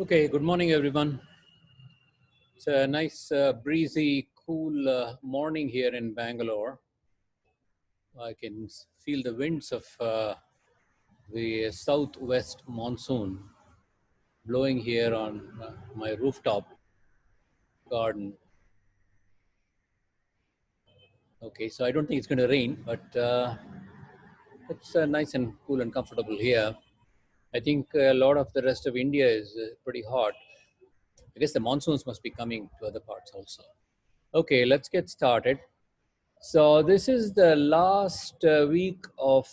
Okay, good morning, everyone. It's a nice, breezy, cool morning here in Bangalore. I can feel the winds of the southwest monsoon blowing here on my rooftop garden. Okay, so I don't think it's going to rain, but it's nice and cool and comfortable here. I think a lot of the rest of India is pretty hot. I guess the monsoons must be coming to other parts also. Okay, let's get started. So this is the last week of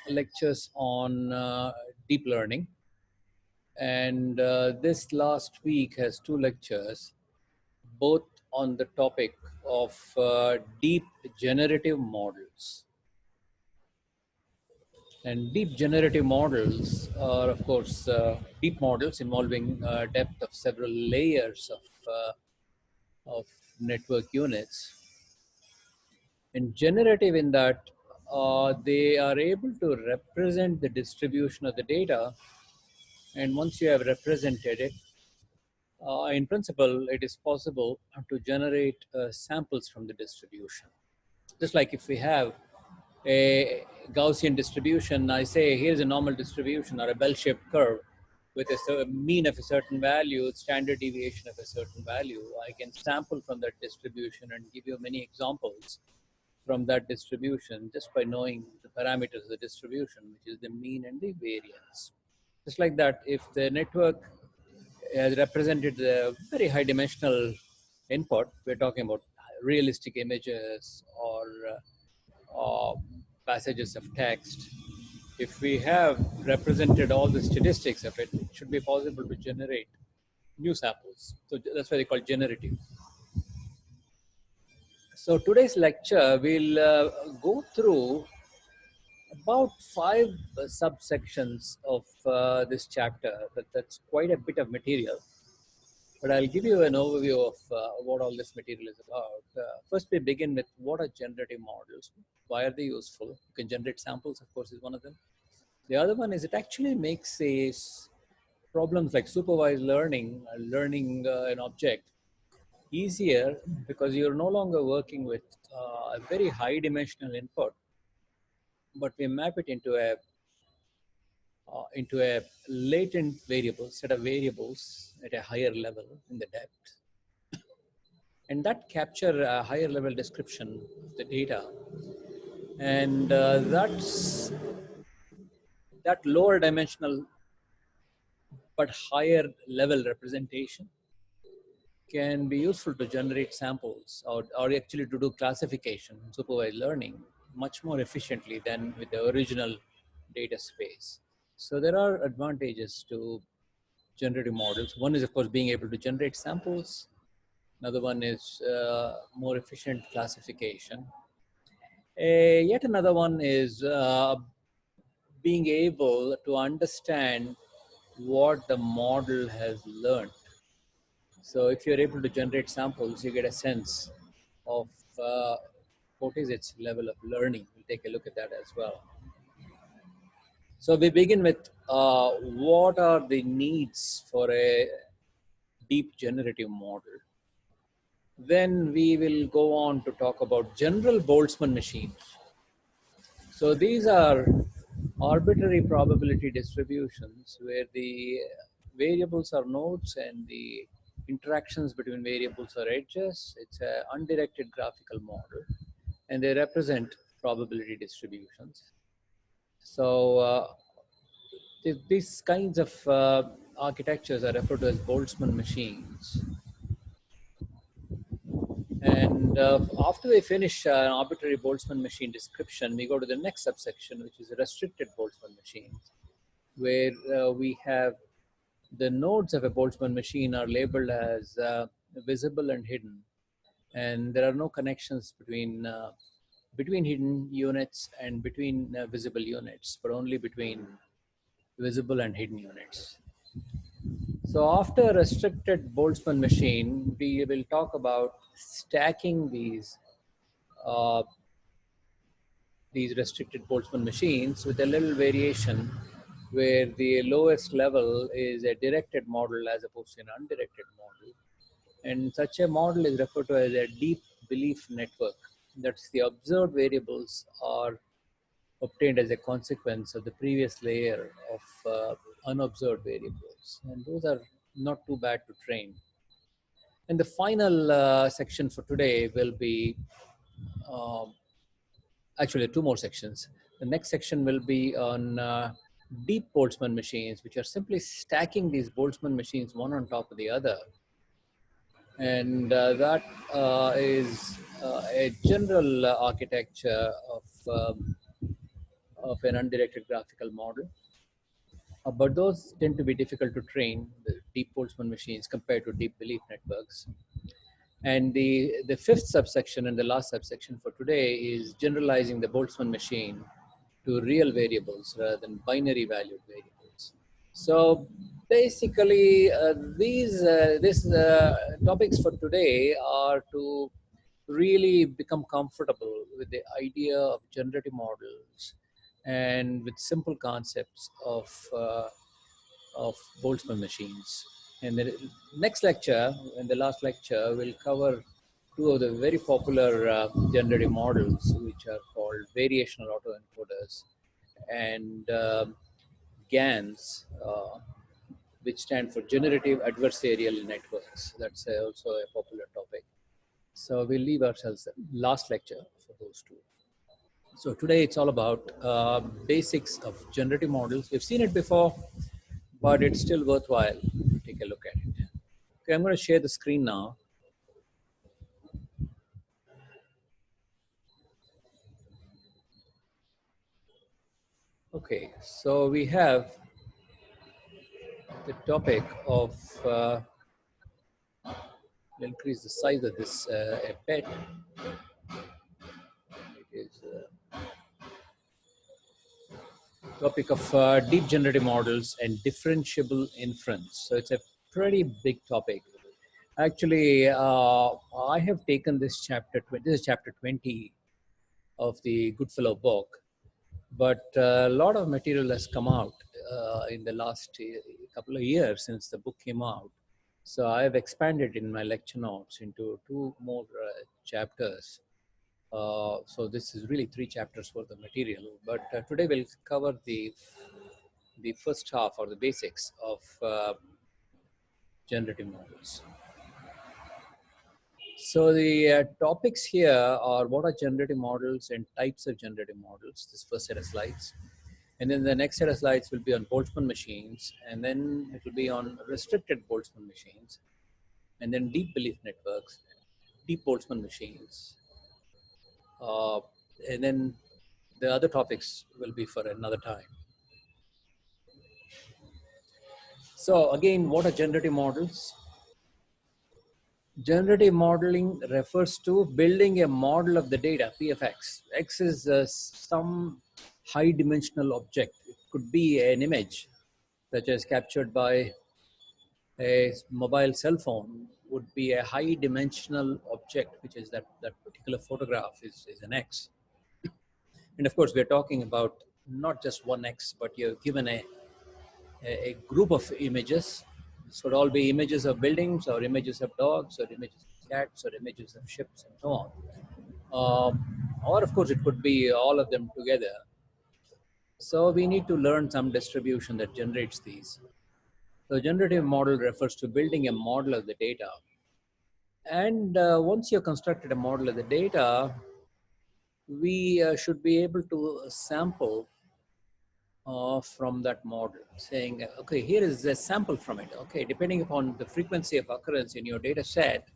lectures on deep learning. And this last week has two lectures, both on the topic of deep generative models. And deep generative models are, of course, deep models involving depth of several layers of network units. And generative in that they are able to represent the distribution of the data. And once you have represented it, in principle, it is possible to generate samples from the distribution. Just like if we have a Gaussian distribution, I say here's a normal distribution or a bell-shaped curve with a mean of a certain value, standard deviation of a certain value. I can sample from that distribution and give you many examples from that distribution just by knowing the parameters of the distribution, which is the mean and the variance. Just like that, if the network has represented a very high dimensional input, we're talking about realistic images or passages of text. If we have represented all the statistics of it, it should be possible to generate new samples. So that's why they call generative. So today's lecture, we'll go through about 5 subsections of this chapter. That's quite a bit of material. But I'll give you an overview of what all this material is about. First, we begin with what are generative models? Why are they useful? You can generate samples, of course, is one of them. The other one is it actually makes problems like supervised learning, learning an object, easier because you're no longer working with a very high dimensional input, but we map it into a latent variable, set of variables at a higher level in the depth. And that capture a higher level description of the data. And that lower dimensional but higher level representation can be useful to generate samples or actually to do classification, supervised learning much more efficiently than with the original data space. So there are advantages to generative models. One is, of course, being able to generate samples. Another one is more efficient classification. Yet another one is being able to understand what the model has learned. So if you're able to generate samples, you get a sense of what is its level of learning. We'll take a look at that as well. So we begin with what are the needs for a deep generative model. Then we will go on to talk about general Boltzmann machines. So these are arbitrary probability distributions where the variables are nodes and the interactions between variables are edges. It's an undirected graphical model, and they represent probability distributions. So these kinds of architectures are referred to as Boltzmann machines. And after we finish an arbitrary Boltzmann machine description, we go to the next subsection, which is restricted Boltzmann machines, where we have the nodes of a Boltzmann machine are labeled as visible and hidden. And there are no connections between hidden units and between visible units, but only between visible and hidden units. So after restricted Boltzmann machine, we will talk about stacking these restricted Boltzmann machines with a little variation where the lowest level is a directed model as opposed to an undirected model. And such a model is referred to as a deep belief network. That's the observed variables are obtained as a consequence of the previous layer of unobserved variables. And those are not too bad to train. And the final section for today will be um, actually two more sections. The next section will be on deep Boltzmann machines, which are simply stacking these Boltzmann machines one on top of the other. And that is a general architecture of an undirected graphical model. But those tend to be difficult to train, the deep Boltzmann machines, compared to deep belief networks. And the fifth subsection and the last subsection for today is generalizing the Boltzmann machine to real variables rather than binary valued variables. So basically, these topics for today are to really become comfortable with the idea of generative models and with simple concepts of Boltzmann machines. And the next lecture and the last lecture will cover two of the very popular generative models, which are called variational autoencoders and GANs, which stand for Generative Adversarial Networks. That's also a popular topic. So we'll leave ourselves the last lecture for those two. So today it's all about basics of generative models. We've seen it before, but it's still worthwhile to take a look at it. Okay, I'm going to share the screen now. Okay, so we have the topic of increase the size of this pet. It is topic of deep generative models and differentiable inference. So it's a pretty big topic. Actually, I have taken this chapter. This is chapter 20 of the Goodfellow book, but a lot of material has come out in the last couple of years since the book came out. So I have expanded in my lecture notes into two more chapters. So this is really 3 chapters worth of material. But today we'll cover the first half or the basics of generative models. So the topics here are what are generative models and types of generative models, this first set of slides. And then the next set of slides will be on Boltzmann machines, and then it will be on restricted Boltzmann machines, and then deep belief networks, deep Boltzmann machines. And then the other topics will be for another time. So again, what are generative models? Generative modeling refers to building a model of the data, P of X. X is some high dimensional object. It could be an image, such as captured by a mobile cell phone would be a high dimensional object, which is that particular photograph is an X. And of course, we're talking about not just one X, but you're given a group of images. This could all be images of buildings or images of dogs or images of cats or images of ships and so on. Or of course, it could be all of them together. So we need to learn some distribution that generates these. So generative model refers to building a model of the data. And once you've constructed a model of the data, we should be able to sample from that model, saying, okay, here is a sample from it. Okay, depending upon the frequency of occurrence in your data set,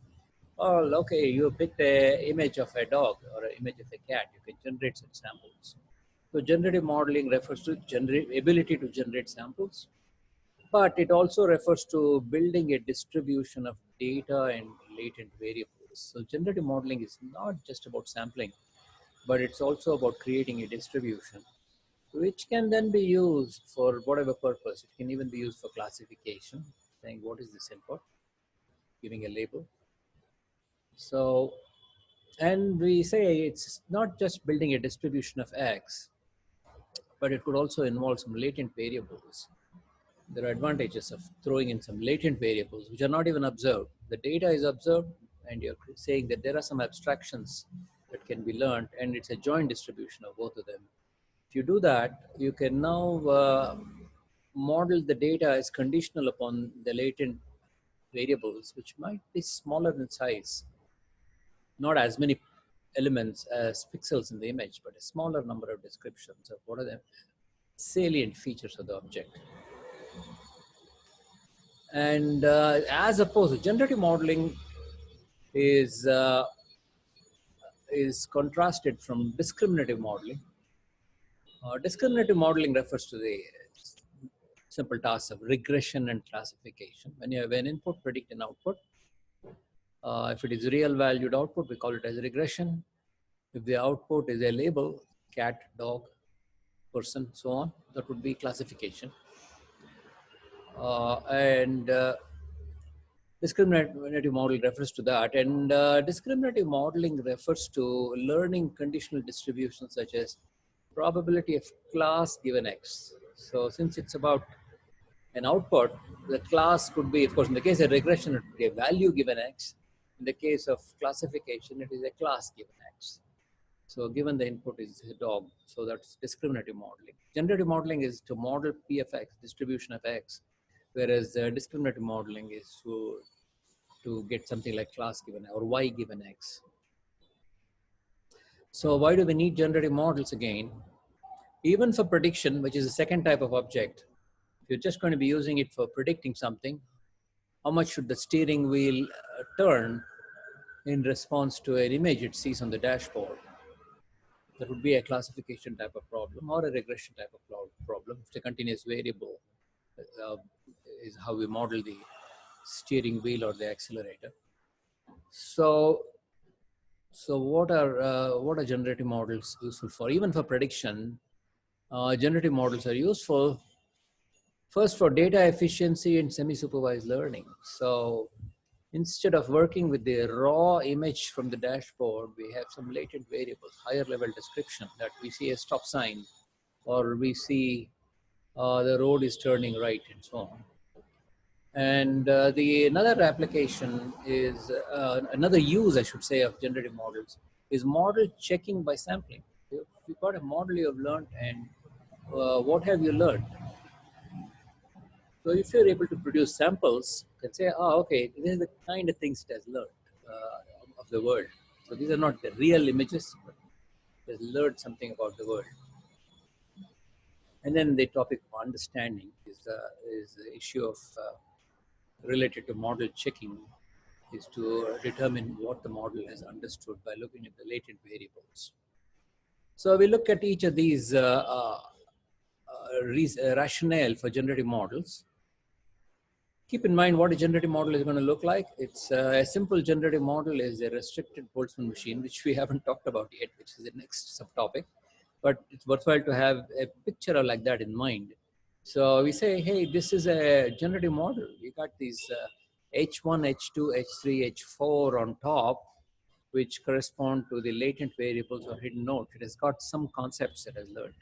well, okay, you picked an image of a dog or an image of a cat, you can generate some samples. So generative modeling refers to ability to generate samples, but it also refers to building a distribution of data and latent variables. So generative modeling is not just about sampling, but it's also about creating a distribution, which can then be used for whatever purpose. It can even be used for classification, saying what is this input, giving a label. So, and we say it's not just building a distribution of X, but it could also involve some latent variables. There are advantages of throwing in some latent variables which are not even observed. The data is observed, and you're saying that there are some abstractions that can be learned, and it's a joint distribution of both of them. If you do that, you can now model the data as conditional upon the latent variables, which might be smaller in size, not as many elements as pixels in the image, but a smaller number of descriptions of what are the salient features of the object. And as opposed to generative modeling is contrasted from discriminative modeling. Discriminative modeling refers to the simple tasks of regression and classification. When you have an input, predict an output. If it is real valued output, we call it as regression. If the output is a label, cat, dog, person, so on, that would be classification. And discriminative modeling refers to that. And discriminative modeling refers to learning conditional distributions such as probability of class given X. So since it's about an output, the class could be, of course, in the case of regression, it would be a value given X. In the case of classification, it is a class given X. So given the input is a dog, so that's discriminative modeling. Generative modeling is to model P of X, distribution of X, whereas discriminative modeling is to get something like class given or Y given X. So why do we need generative models again? Even for prediction, which is the second type of object, if you're just going to be using it for predicting something, how much should the steering wheel turn in response to an image it sees on the dashboard? That would be a classification type of problem or a regression type of problem. If the continuous variable is how we model the steering wheel or the accelerator. So what are generative models useful for? Even for prediction, generative models are useful first for data efficiency and semi-supervised learning. So instead of working with the raw image from the dashboard, we have some latent variables, higher level description that we see a stop sign, or we see the road is turning right and so on. And another application is, another use, I should say, of generative models is model checking by sampling. You've got a model you have learned, and what have you learned? So if you're able to produce samples, you can say, oh, okay, this is the kind of things it has learned of the world. So these are not the real images, but it has learned something about the world. And then the topic of understanding is the issue of related to model checking, is to determine what the model has understood by looking at the latent variables. So we look at each of these rationale for generative models. Keep in mind what a generative model is going to look like. It's a simple generative model is a restricted Boltzmann machine, which we haven't talked about yet, which is the next subtopic. But it's worthwhile to have a picture like that in mind. So we say, hey, this is a generative model. You got these H1, H2, H3, H4 on top, which correspond to the latent variables or hidden nodes. It has got some concepts it has learned.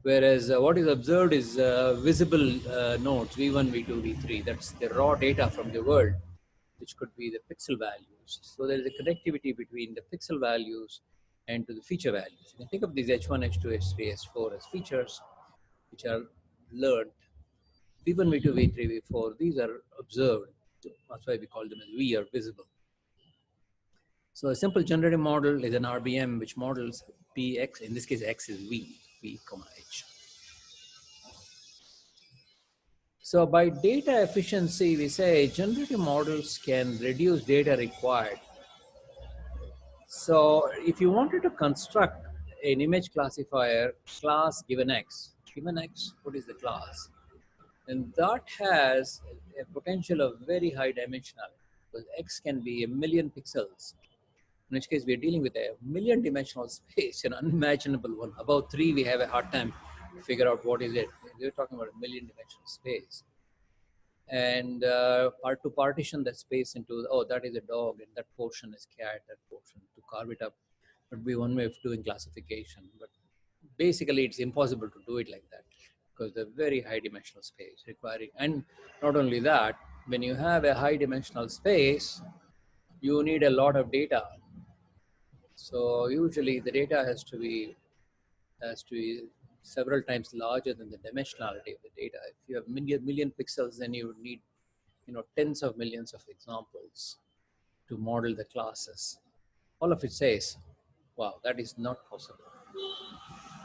Whereas what is observed is visible nodes, V1, V2, V3. That's the raw data from the world, which could be the pixel values. So there is a connectivity between the pixel values and to the feature values. You can think of these H1, H2, H3, H4 as features which are learned. V1, V2, V3, V4, these are observed. That's why we call them as V or visible. So a simple generative model is an RBM which models Px, in this case X is V, comma H. So by data efficiency, we say generative models can reduce data required. So if you wanted to construct an image classifier class given X, what is the class? And that has a potential of very high dimensionality, because X can be 1,000,000 pixels, in which case we're dealing with a 1,000,000 dimensional space, an unimaginable one. Above 3, we have a hard time to figure out what is it. We're talking about a 1,000,000 dimensional space. And to partition that space into, oh, that is a dog, and that portion is cat, that portion, to carve it up would be one way of doing classification. But basically it's impossible to do it like that because they're very high dimensional space requiring. And not only that, when you have a high dimensional space, you need a lot of data. So usually the data has to be several times larger than the dimensionality of the data. If you have million pixels, then you would need tens of millions of examples to model the classes. All of it says, wow, that is not possible.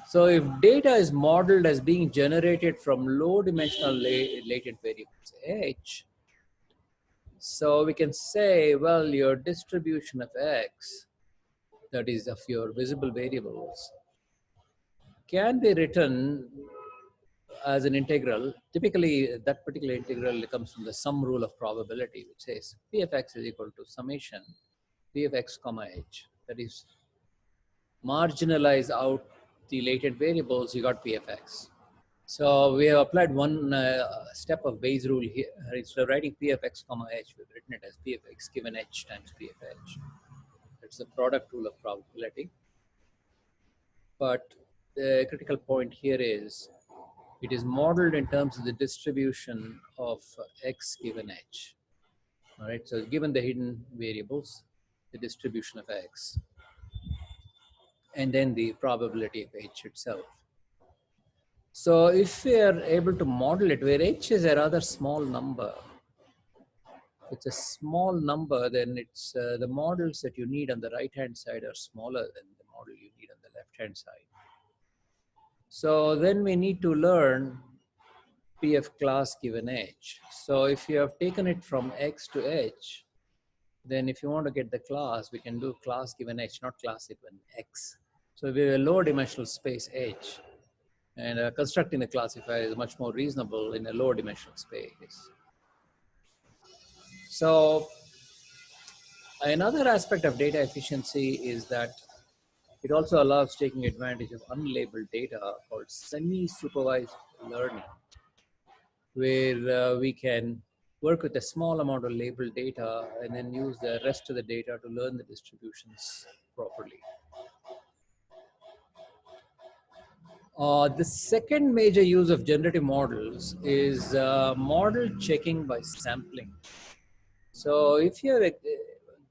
So if data is modeled as being generated from low dimensional latent variables H, so we can say, well, your distribution of X, that is of your visible variables, can be written as an integral. Typically, that particular integral comes from the sum rule of probability, which says P of X is equal to summation P of X comma H. That is, marginalize out the latent variables, you got P of X. So we have applied one step of Bayes rule here. Instead of writing P of X comma H, we've written it as P of X given H times P of H. It's the product rule of probability. But the critical point here is it is modeled in terms of the distribution of X given H. All right, so given the hidden variables, the distribution of X, and then the probability of H itself. So if we are able to model it, where H is a rather small number, it's a small number, then it's the models that you need on the right-hand side are smaller than the model you need on the left-hand side. So then we need to learn P of class given H. So if you have taken it from X to H, then if you want to get the class, we can do class given H, not class given X. So we have a lower dimensional space H, and constructing the classifier is much more reasonable in a lower dimensional space. So another aspect of data efficiency is that it also allows taking advantage of unlabeled data called semi-supervised learning, where we can work with a small amount of labeled data and then use the rest of the data to learn the distributions properly. The second major use of generative models is model checking by sampling. So if you have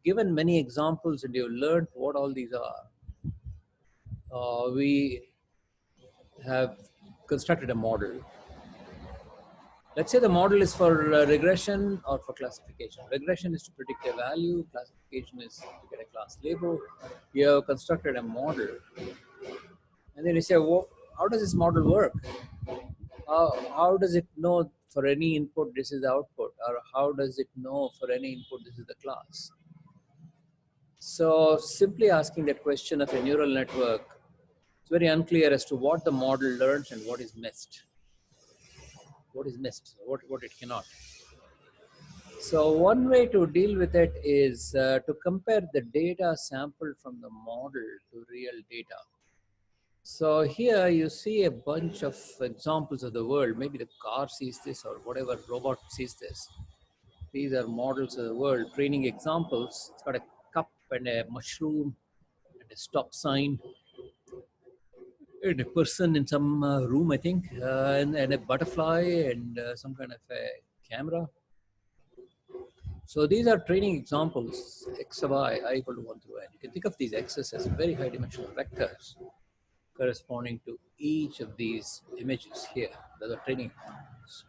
given many examples and you've learned what all these are, we have constructed a model. Let's say the model is for regression or for classification. Regression is to predict a value, classification is to get a class label. You have constructed a model. And then you say, well, how does this model work? How does it know for any input this is the output? Or how does it know for any input this is the class? So simply asking that question of a neural network, it's very unclear as to what the model learns and what is missed. What is missed, what it cannot. So one way to deal with it is to compare the data sampled from the model to real data. So here you see a bunch of examples of the world. Maybe the car sees this or whatever robot sees this. These are models of the world, training examples. It's got a cup and a mushroom and a stop sign and a person in some room, I think, and a butterfly and some kind of a camera. So these are training examples, x of I equal to 1 through n. You can think of these x's as very high dimensional vectors corresponding to each of these images here. Those are training examples.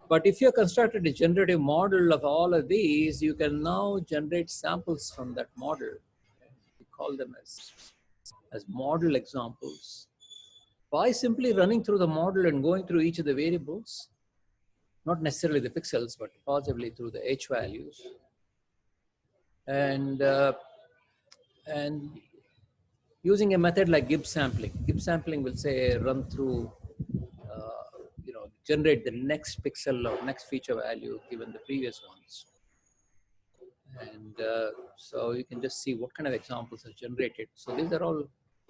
But if you constructed a generative model of all of these, you can now generate samples from that model. We call them as model examples. By simply running through the model and going through each of the variables, not necessarily the pixels, but possibly through the H values. And using a method like Gibbs sampling. Gibbs sampling will say run through, generate the next pixel or next feature value given the previous ones. And so you can just see what kind of examples are generated. So these are all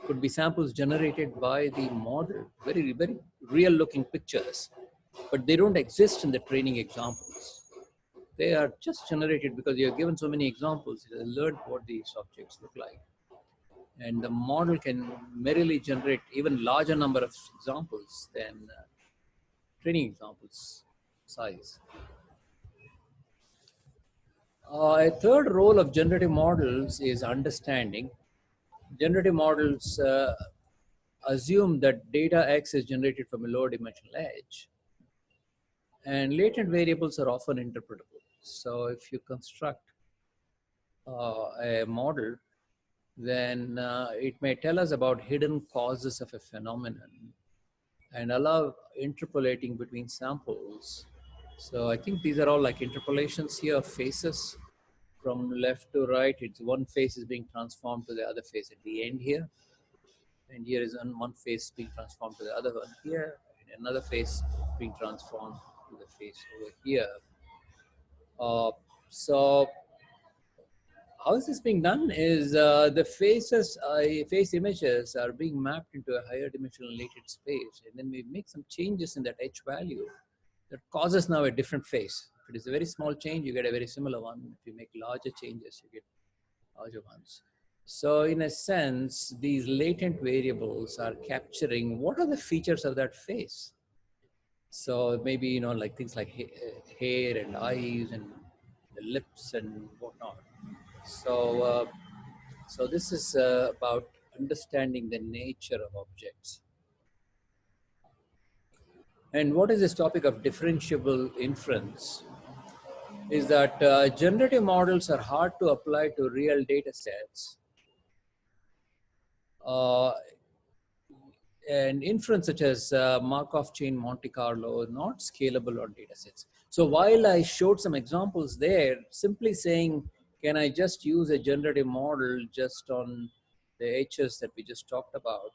could be samples generated by the model, very, very real looking pictures, but they don't exist in the training examples. They are just generated because you have given so many examples, you have learned what these objects look like. And the model can merely generate even larger number of examples than training examples size. A third role of generative models is understanding. Generative models assume that data X is generated from a lower dimensional edge, and latent variables are often interpretable. So if you construct a model, then it may tell us about hidden causes of a phenomenon and allow interpolating between samples. So I think these are all like interpolations here of faces from left to right. It's one face is being transformed to the other face at the end here. And here is one face being transformed to the other one here. And another face being transformed to the face over here. So how is this being done is the face images are being mapped into a higher dimensional latent space, and then we make some changes in that H value that causes now a different face. If it is a very small change, you get a very similar one. If you make larger changes, you get larger ones. So in a sense, these latent variables are capturing what are the features of that face. So maybe, you know, like things like hair and eyes and the lips and whatnot. So this is about understanding the nature of objects. And what is this topic of differentiable inference? Is that generative models are hard to apply to real data sets. And inference such as Markov chain Monte Carlo not scalable on data sets. So while I showed some examples there, simply saying, can I just use a generative model just on the H's that we just talked about?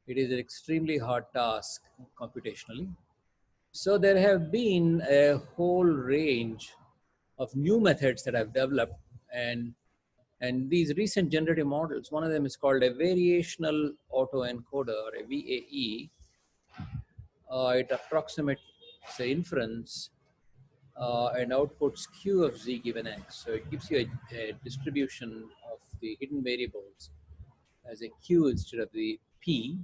It is an extremely hard task computationally. So there have been a whole range of new methods that I've developed, and these recent generative models, one of them is called a variational autoencoder, or a VAE. It approximates the inference and outputs Q of Z given X. So it gives you a distribution of the hidden variables as a Q instead of the P.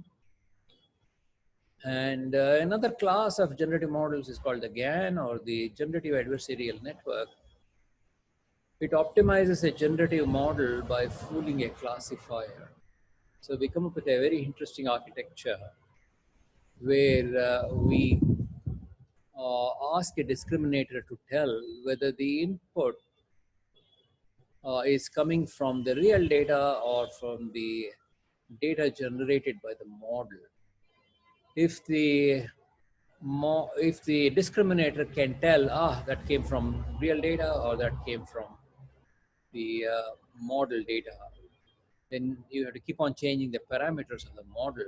And another class of generative models is called the GAN, or the Generative Adversarial Network. It optimizes a generative model by fooling a classifier. So we come up with a very interesting architecture where we ask a discriminator to tell whether the input is coming from the real data or from the data generated by the model. If the discriminator can tell, that came from real data or that came from the model data, then you have to keep on changing the parameters of the model.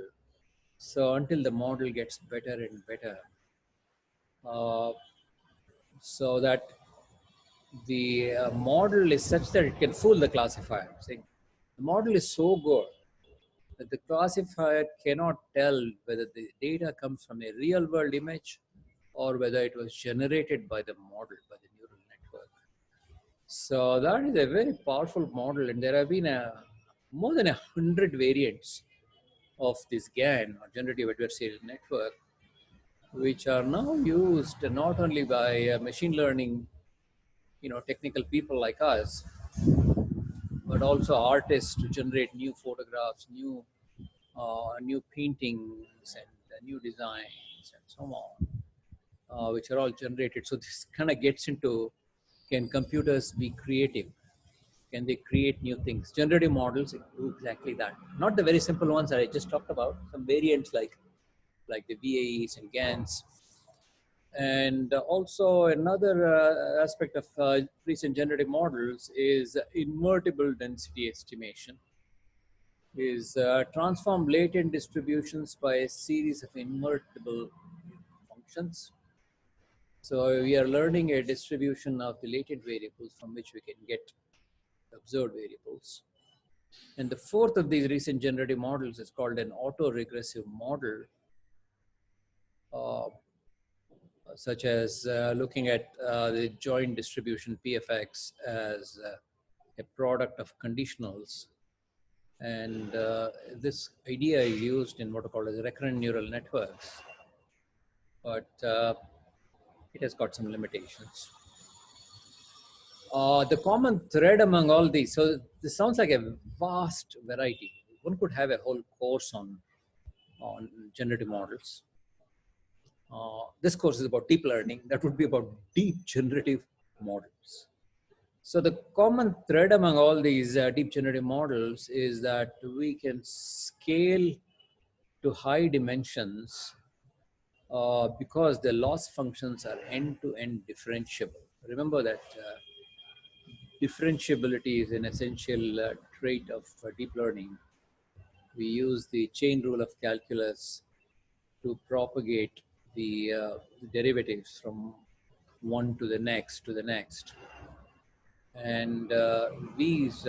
So until the model gets better and better, so that the model is such that it can fool the classifier. See, the model is so good that the classifier cannot tell whether the data comes from a real world image or whether it was generated by the model, by the neural network. So that is a very powerful model, and there have been more than 100 variants of this GAN, or Generative Adversarial Network, which are now used not only by machine learning, technical people like us, but also artists to generate new photographs, new paintings, and new designs, and so on, which are all generated. So this kind of gets into, can computers be creative? Can they create new things? Generative models do exactly that. Not the very simple ones that I just talked about. Some variants like the VAEs and GANs. And also another aspect of recent generative models is invertible density estimation. Is transform latent distributions by a series of invertible functions. So we are learning a distribution of the latent variables from which we can get observed variables. And the fourth of these recent generative models is called an autoregressive model, such as looking at the joint distribution PFX as a product of conditionals. And this idea is used in what are called as recurrent neural networks, but it has got some limitations. The common thread among all these, so this sounds like a vast variety. One could have a whole course on generative models. This course is about deep learning. That would be about deep generative models. So the common thread among all these deep generative models is that we can scale to high dimensions because the loss functions are end-to-end differentiable. Remember that differentiability is an essential trait of deep learning. We use the chain rule of calculus to propagate the derivatives from one to the next. And these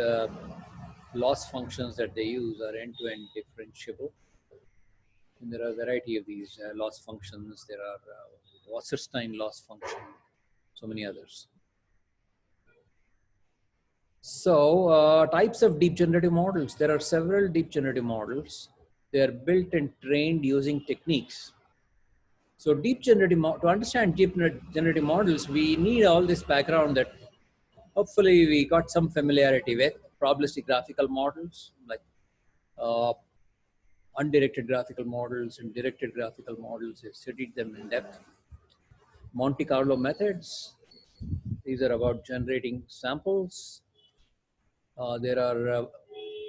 loss functions that they use are end-to-end differentiable. And there are a variety of these loss functions. There are Wasserstein loss function, so many others. So types of deep generative models. There are several deep generative models. They are built and trained using techniques. So deep generative, to understand deep generative models, we need all this background that hopefully we got some familiarity with. Probabilistic graphical models, like undirected graphical models and directed graphical models. I've studied them in depth. Monte Carlo methods. These are about generating samples. There are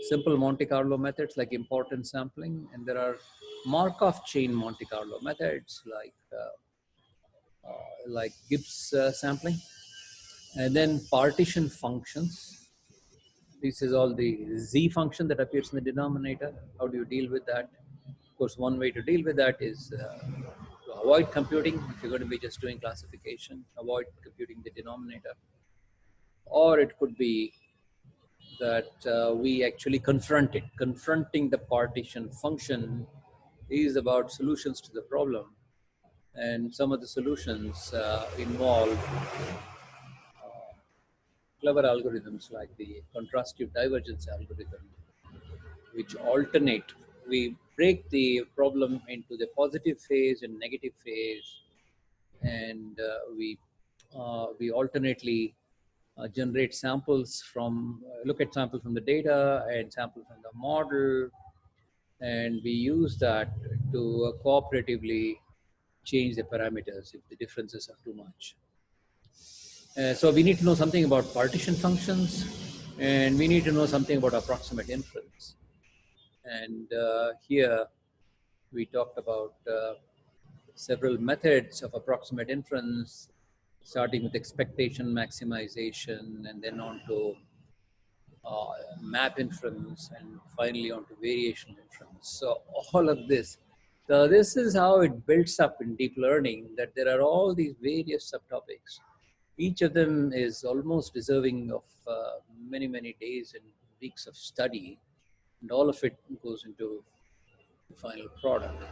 simple Monte Carlo methods like importance sampling, and there are Markov chain Monte Carlo methods like Gibbs sampling, and then partition functions. This is all the z function that appears in the denominator. How do you deal with that? Of course, one way to deal with that is to avoid computing. If you're going to be just doing classification, avoid computing the denominator. Or it could be that we actually confront it. Confronting the partition function is about solutions to the problem. And some of the solutions involve clever algorithms like the contrastive divergence algorithm, which alternate. We break the problem into the positive phase and negative phase, and we alternately generate samples from, look at samples from the data and samples from the model, and we use that to cooperatively change the parameters if the differences are too much. So we need to know something about partition functions, and we need to know something about approximate inference. And here we talked about several methods of approximate inference, starting with expectation maximization, and then on to map inference, and finally on to variational inference. So all of this. So this is how it builds up in deep learning, that there are all these various subtopics. Each of them is almost deserving of many, many days and weeks of study, and all of it goes into the final product.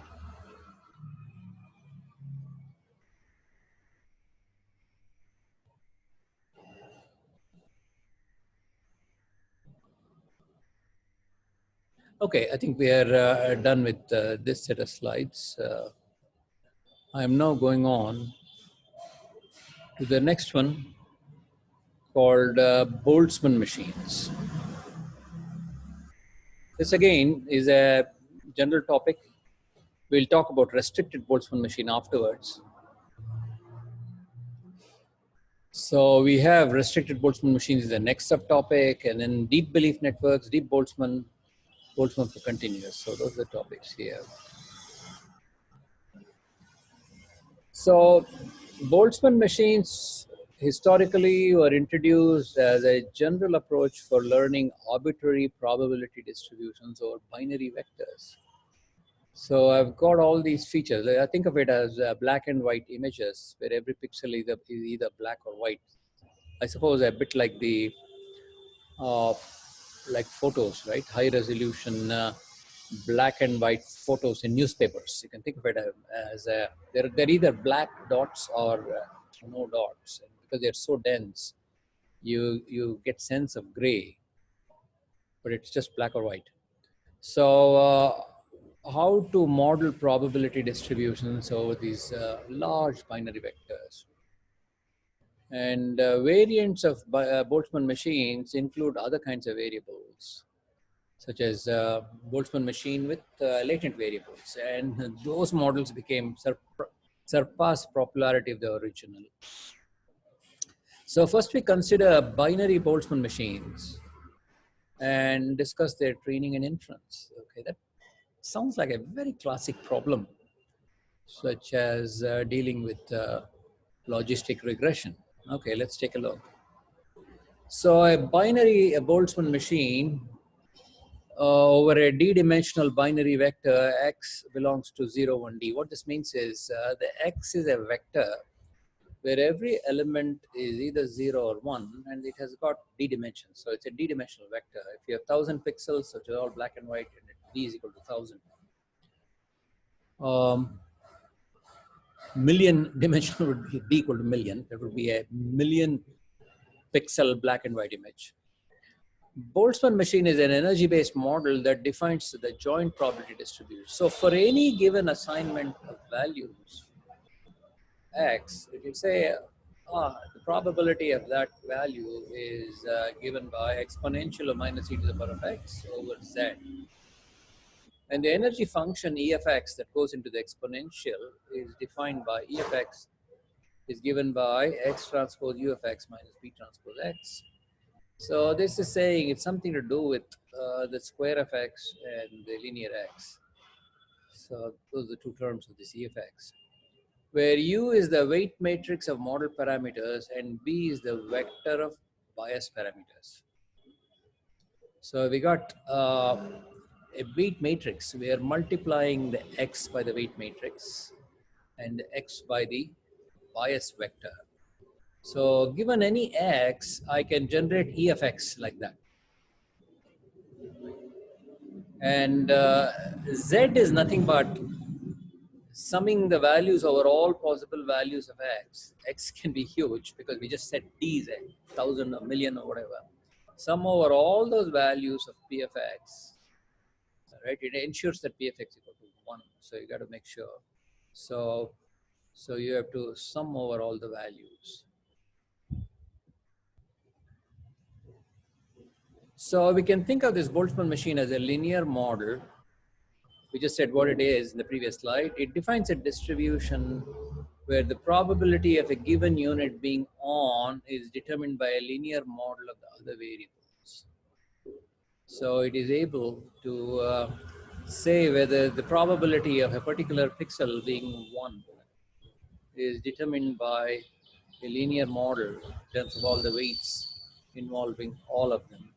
Okay, I think we are done with this set of slides. I am now going on to the next one called Boltzmann machines. This again is a general topic. We'll talk about restricted Boltzmann machine afterwards. So we have restricted Boltzmann machines is the next subtopic, and then deep belief networks, deep Boltzmann for continuous. So those are the topics here. So Boltzmann machines historically were introduced as a general approach for learning arbitrary probability distributions over binary vectors. So I've got all these features. I think of it as black and white images, where every pixel is either black or white. I suppose a bit like the like photos, right? High resolution black and white photos in newspapers. You can think of it as they're either black dots or no dots. And because they're so dense, you get sense of gray, but it's just black or white. So how to model probability distributions over these large binary vectors. And variants of Boltzmann machines include other kinds of variables, such as Boltzmann machine with latent variables. And those models became surpassed popularity of the original. So first we consider binary Boltzmann machines and discuss their training and inference. Okay, that sounds like a very classic problem, such as dealing with logistic regression. Okay, let's take a look. So a Boltzmann machine over a d-dimensional binary vector x belongs to 0, 1d. What this means is the x is a vector where every element is either 0 or 1, and it has got d dimensions. So it's a d-dimensional vector. If you have 1,000 pixels, which are all black and white, and d is equal to 1,000. Million dimensional would be d equal to million. That would be a million pixel black and white image. Boltzmann machine is an energy-based model that defines the joint probability distribution. So for any given assignment of values, x, it will say the probability of that value is given by exponential of minus e to the power of x over z. And the energy function E of x that goes into the exponential is defined by E of x is given by x transpose u of x minus b transpose x. So this is saying it's something to do with the square of x and the linear x. So those are the two terms of this E of x, where u is the weight matrix of model parameters and b is the vector of bias parameters. So we got a weight matrix. We are multiplying the x by the weight matrix and the x by the bias vector. So given any x, I can generate E of x like that. And z is nothing but summing the values over all possible values of x. X can be huge because we just said d is 1,000, a million, or whatever. Sum over all those values of p of x, right? It ensures that p of x equal to 1. So you got to make sure. So you have to sum over all the values. So we can think of this Boltzmann machine as a linear model. We just said what it is in the previous slide. It defines a distribution where the probability of a given unit being on is determined by a linear model of the other variables. So it is able to say whether the probability of a particular pixel being 1 is determined by a linear model in terms of all the weights involving all of them.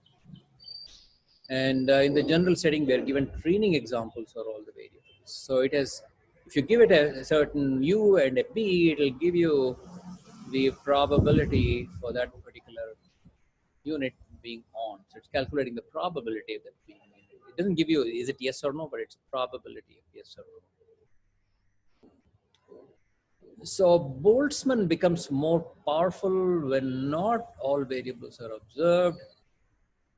And in the general setting, we are given training examples for all the variables. So it has, if you give it a certain u and a p, it will give you the probability for that particular unit being on. So it's calculating the probability of that being on. It doesn't give you, is it yes or no, but it's a probability of yes or no. So Boltzmann becomes more powerful when not all variables are observed.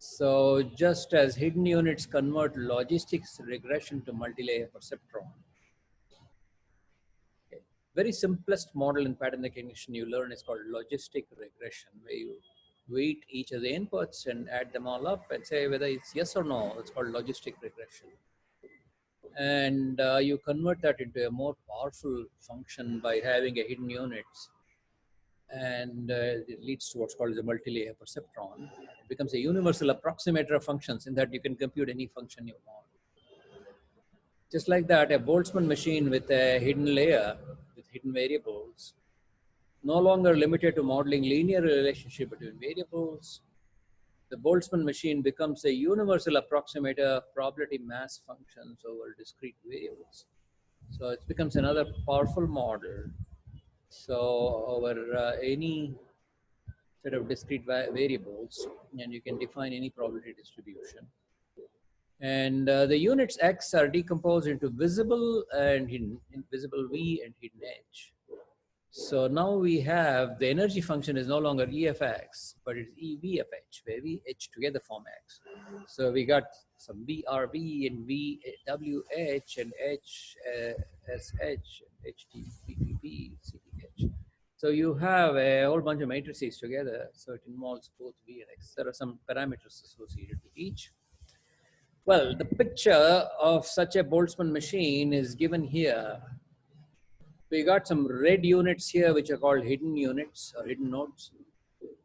So just as hidden units convert logistics regression to multi-layer perceptron. Okay. Very simplest model in pattern recognition you learn is called logistic regression, where you weight each of the inputs and add them all up and say whether it's yes or no. It's called logistic regression. And you convert that into a more powerful function by having a hidden units. And it leads to what's called the multi-layer perceptron. It becomes a universal approximator of functions in that you can compute any function you want. Just like that, a Boltzmann machine with a hidden layer, with hidden variables, no longer limited to modeling linear relationship between variables. The Boltzmann machine becomes a universal approximator of probability mass functions over discrete variables. So it becomes another powerful model. So over any set of discrete variables, and you can define any probability distribution. And the units x are decomposed into visible and hidden, visible v and hidden h. So now we have the energy function is no longer EFX, but it's EVFH, where we H together form X. So we got some VRV and VWH and HSH, HTPPP, CTH. So you have a whole bunch of matrices together. So it involves both V and X. There are some parameters associated with each. Well, the picture of such a Boltzmann machine is given here. We got some red units here, which are called hidden units or hidden nodes.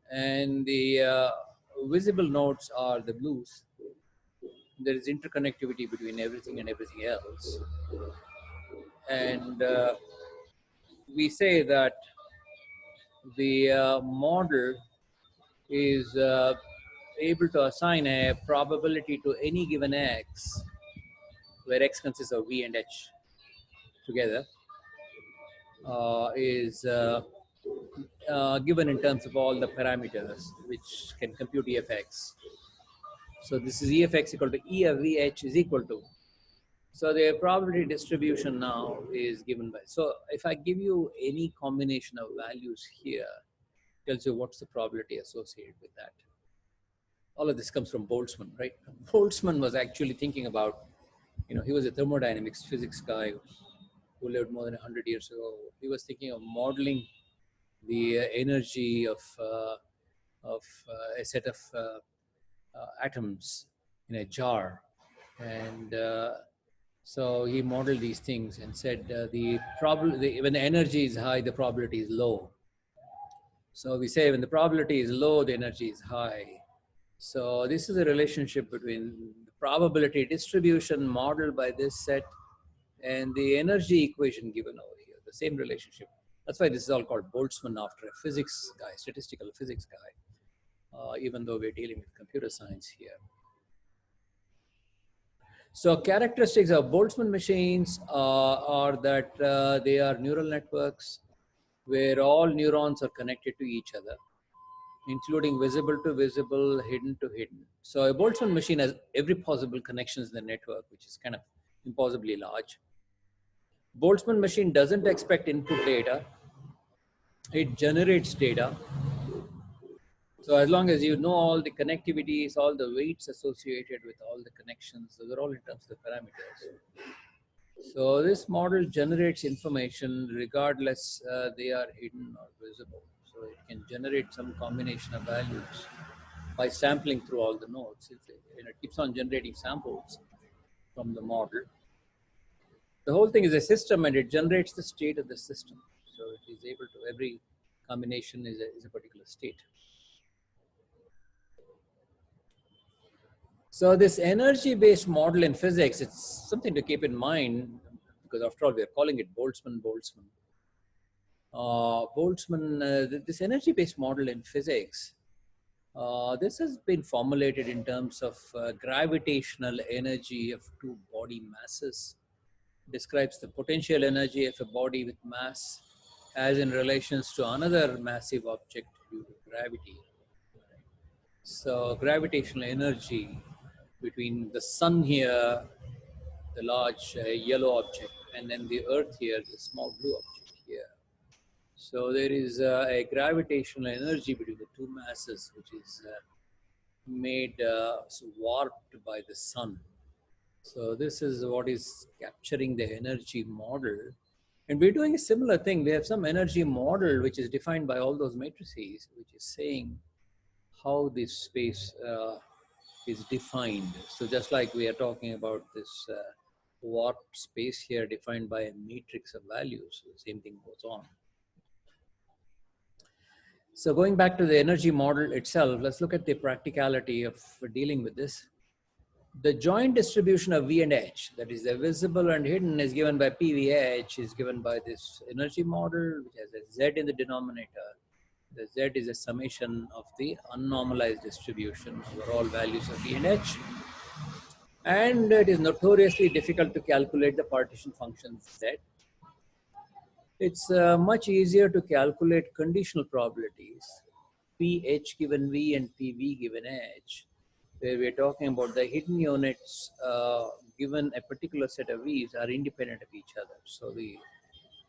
And the visible nodes are the blues. There is interconnectivity between everything and everything else. And we say that the model is able to assign a probability to any given X, where X consists of V and H together, is given in terms of all the parameters which can compute EFX. So this is EFX equal to E of VH is equal to. So the probability distribution now is given by. So if I give you any combination of values here, tells you what's the probability associated with that. All of this comes from Boltzmann, right? Boltzmann was actually thinking about, he was a thermodynamics physics guy who lived more than 100 years ago. He was thinking of modeling the energy of a set of atoms in a jar, and so he modeled these things and said when the energy is high, the probability is low. So we say when the probability is low, the energy is high. So this is a relationship between the probability distribution modeled by this set and the energy equation given over here, the same relationship. That's why this is all called Boltzmann, after a physics guy, statistical physics guy, even though we're dealing with computer science here. So characteristics of Boltzmann machines are that they are neural networks where all neurons are connected to each other, including visible to visible, hidden to hidden. So a Boltzmann machine has every possible connections in the network, which is kind of impossibly large. Boltzmann machine doesn't expect input data. It generates data. So as long as you know all the connectivities, all the weights associated with all the connections, those are all in terms of the parameters. So this model generates information regardless they are hidden or visible. So it can generate some combination of values by sampling through all the nodes. It keeps on generating samples from the model. The whole thing is a system, and it generates the state of the system. So it is able to, every combination is a particular state. So this energy-based model in physics, it's something to keep in mind, because after all, we are calling it Boltzmann. This energy-based model in physics, this has been formulated in terms of gravitational energy of two body masses. Describes the potential energy of a body with mass as in relations to another massive object due to gravity. So gravitational energy between the sun here, the large yellow object, and then the earth here, the small blue object here. So there is a gravitational energy between the two masses, which is made warped by the sun. So this is what is capturing the energy model. And we're doing a similar thing. We have some energy model which is defined by all those matrices, which is saying how this space is defined. So just like we are talking about this warped space here defined by a matrix of values, the same thing goes on. So going back to the energy model itself, let's look at the practicality of dealing with this. The joint distribution of V and H, that is the visible and hidden, is given by PVH, is given by this energy model, which has a Z in the denominator. The Z is a summation of the unnormalized distribution over all values of V and H. And it is notoriously difficult to calculate the partition function Z. It's much easier to calculate conditional probabilities, PH given V and PV given H, where we're talking about the hidden units given a particular set of V's are independent of each other. So the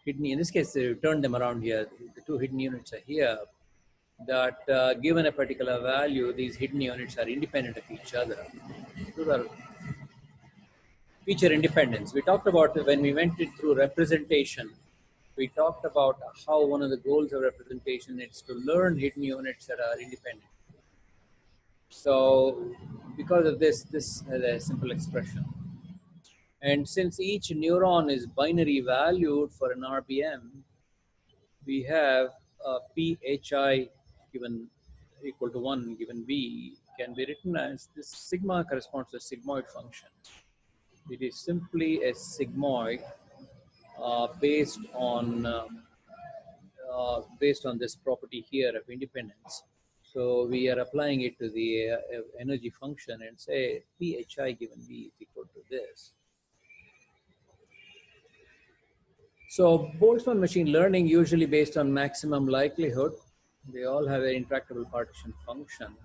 hidden, in this case, you turn them around here. The two hidden units are here. That given a particular value, these hidden units are independent of each other. Those are feature independence. We talked about when we went it through representation. We talked about how one of the goals of representation is to learn hidden units that are independent. So, because of this is a simple expression. And since each neuron is binary valued for an RBM, we have PHI given equal to 1 given V can be written as this sigma corresponds to a sigmoid function. It is simply a sigmoid based on this property here of independence. So we are applying it to the energy function and say PHI given V is equal to this. So Boltzmann machine learning usually based on maximum likelihood. They all have an intractable partition function.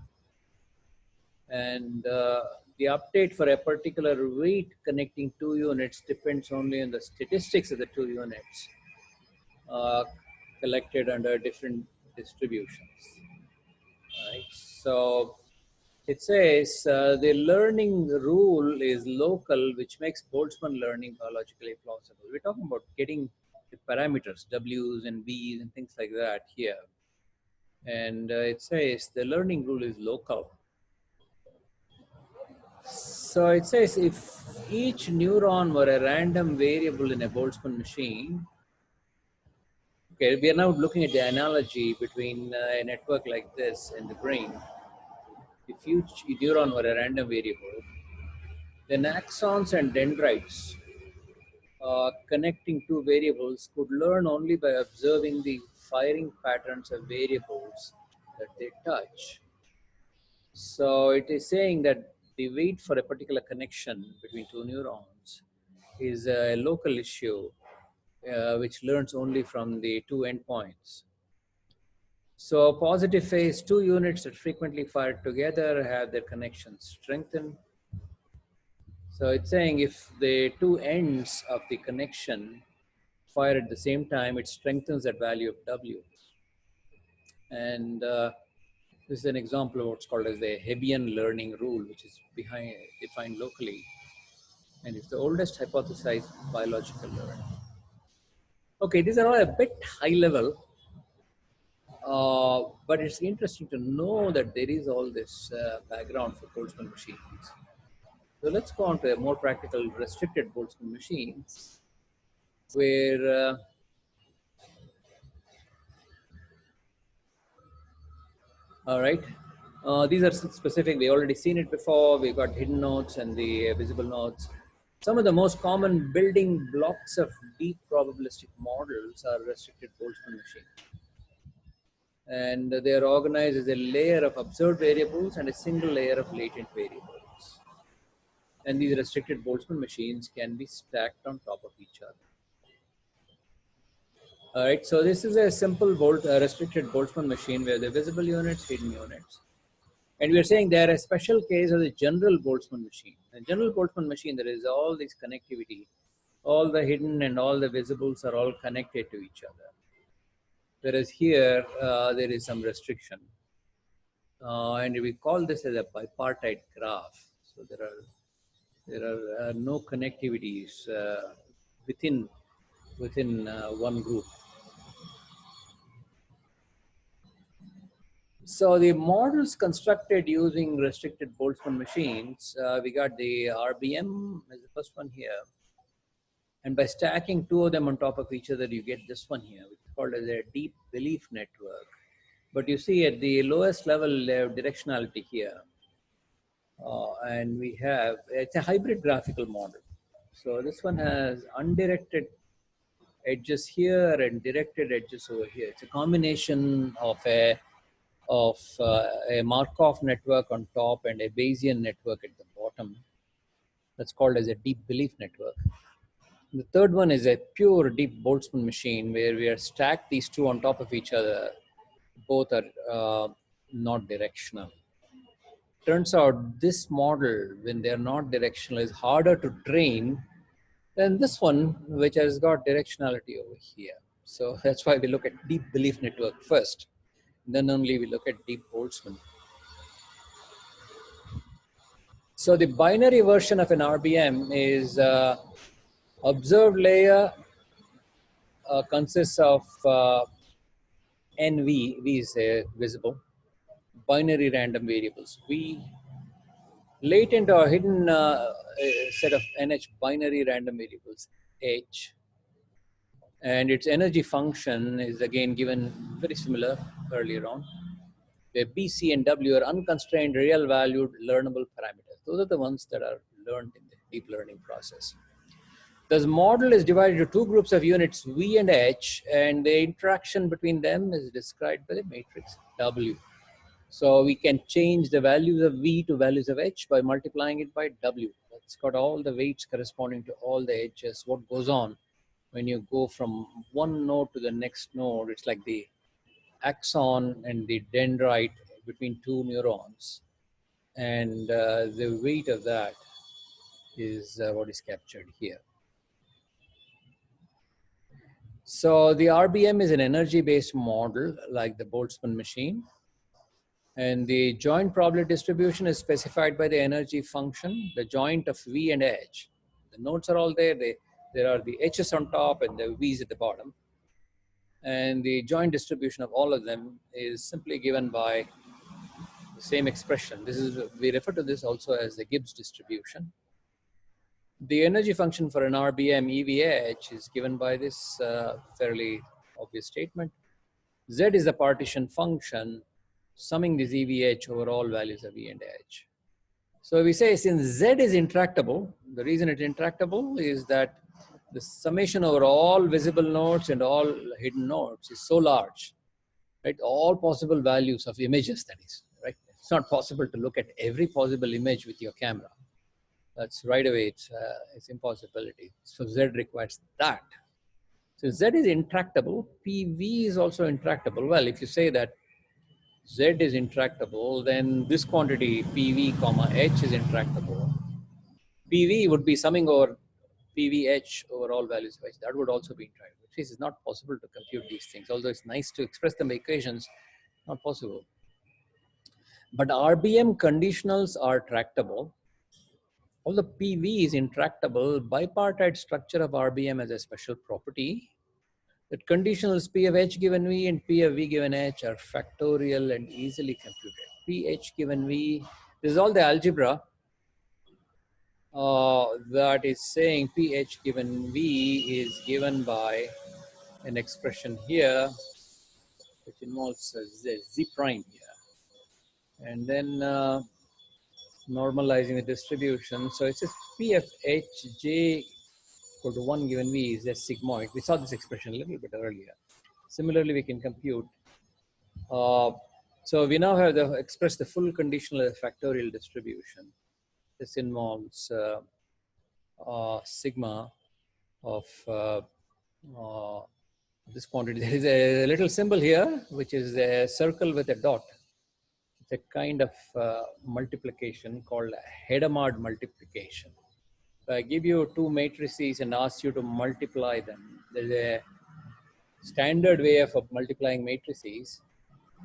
And the update for a particular weight connecting two units depends only on the statistics of the two units collected under different distributions. Right? So it says the learning rule is local, which makes Boltzmann learning biologically plausible. We're talking about getting the parameters, W's and V's and things like that here. And it says the learning rule is local. So it says if each neuron were a random variable in a Boltzmann machine, okay, we are now looking at the analogy between a network like this and the brain. If each neuron were a random variable, then axons and dendrites connecting two variables could learn only by observing the firing patterns of variables that they touch. So it is saying that the weight for a particular connection between two neurons is a local issue which learns only from the two endpoints. So positive phase, two units that frequently fire together have their connections strengthened. So it's saying if the two ends of the connection fire at the same time, it strengthens that value of W. And this is an example of what's called as the Hebbian learning rule, which is defined locally. And it's the oldest hypothesized biological learning. Okay, these are all a bit high level, but it's interesting to know that there is all this background for Boltzmann machines. So let's go on to a more practical restricted Boltzmann machines, where all right, these are specific. We already seen it before. We've got hidden nodes and the visible nodes. Some of the most common building blocks of deep probabilistic models are restricted Boltzmann machines. And they are organized as a layer of observed variables and a single layer of latent variables. And these restricted Boltzmann machines can be stacked on top of each other. All right, so this is a simple restricted Boltzmann machine where the visible units, hidden units. And we are saying they are a special case of the general Boltzmann machine. In general Boltzmann machine, there is all this connectivity. All the hidden and all the visibles are all connected to each other. Whereas here, there is some restriction. And we call this as a bipartite graph. So there are no connectivities within one group. So the models constructed using restricted Boltzmann machines, we got the RBM as the first one here. And by stacking two of them on top of each other, you get this one here, which is called as a deep belief network. But you see at the lowest level, they have directionality here. And we have, it's a hybrid graphical model. So this one has undirected edges here and directed edges over here. It's a combination of a Markov network on top and a Bayesian network at the bottom. That's called as a deep belief network. The third one is a pure deep Boltzmann machine where we are stacked these two on top of each other. Both are not directional. Turns out this model, when they're not directional, is harder to train And this one, which has got directionality over here. So that's why we look at deep belief network first. Then only we look at deep Boltzmann. So the binary version of an RBM is observed layer consists of NV, V is visible, binary random variables. V, latent or hidden set of NH binary random variables, H, and its energy function is again given very similar earlier on, where B, C, and W are unconstrained, real valued, learnable parameters. Those are the ones that are learned in the deep learning process. This model is divided into two groups of units, V and H, and the interaction between them is described by the matrix W. So we can change the values of V to values of H by multiplying it by W. It's got all the weights corresponding to all the edges. What goes on when you go from one node to the next node, it's like the axon and the dendrite between two neurons. And the weight of that is what is captured here. So the RBM is an energy-based model like the Boltzmann machine. And the joint probability distribution is specified by the energy function, the joint of V and H. The nodes are all there. There are the H's on top and the V's at the bottom. And the joint distribution of all of them is simply given by the same expression. We refer to this also as the Gibbs distribution. The energy function for an RBM EVH is given by this fairly obvious statement. Z is the partition function summing this EVH over all values of E and H. So we say since Z is intractable, the reason it's intractable is that the summation over all visible nodes and all hidden nodes is so large, right? All possible values of images, that is, right? It's not possible to look at every possible image with your camera. That's right away, it's impossibility. So Z requires that. So Z is intractable, PV is also intractable. Well, if you say that Z is intractable, then this quantity PV comma H is intractable. PV would be summing over PVH over all values of H. That would also be intractable. Which is not possible to compute these things. Although it's nice to express them by equations, not possible. But RBM conditionals are tractable. Although PV is intractable, bipartite structure of RBM has a special property that conditionals P of H given V and P of V given H are factorial and easily computed. PH given V, this is all the algebra that is saying PH given V is given by an expression here, which involves Z prime here. And then normalizing the distribution. So it's just P of Hj equal to 1 given V is a sigmoid. We saw this expression a little bit earlier. Similarly, we can compute. So we now have express the full conditional factorial distribution. This involves sigma of this quantity. There is a little symbol here, which is a circle with a dot. It's a kind of multiplication called Hadamard multiplication. If I give you two matrices and ask you to multiply them, there's a standard way of multiplying matrices.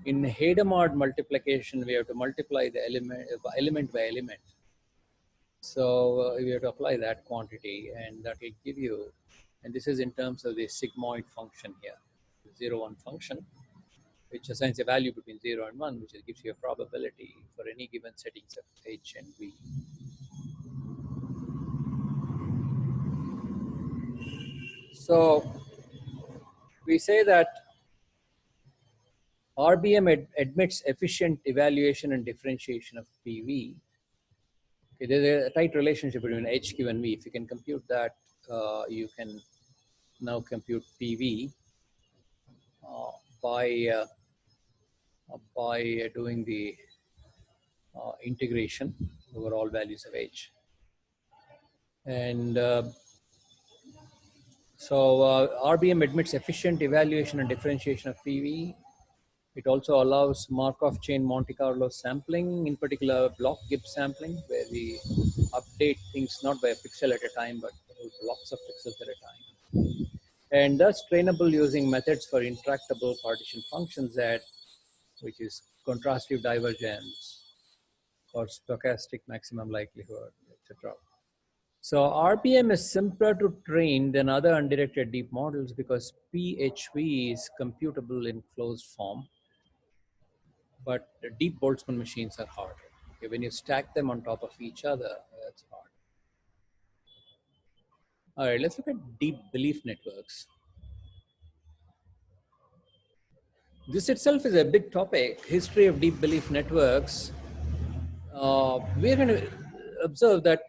In Hadamard multiplication, we have to multiply the element by element. So we have to apply that quantity, and that will give you, and this is in terms of the sigmoid function here, the 0-1 function, which assigns a value between 0 and 1, which gives you a probability for any given settings of H and V. So we say that RBM admits efficient evaluation and differentiation of PV. Okay, there's a tight relationship between H given V. If you can compute that, you can now compute PV by doing the integration over all values of H. And so RBM admits efficient evaluation and differentiation of PV. It also allows Markov chain Monte Carlo sampling, in particular block Gibbs sampling, where we update things not by a pixel at a time, but blocks of pixels at a time, and thus trainable using methods for intractable partition functions that, which is contrastive divergence or stochastic maximum likelihood, etc. So RBM is simpler to train than other undirected deep models because PHV is computable in closed form, but the deep Boltzmann machines are harder. Okay, when you stack them on top of each other, that's hard. All right, let's look at deep belief networks. This itself is a big topic, history of deep belief networks. We're going to observe that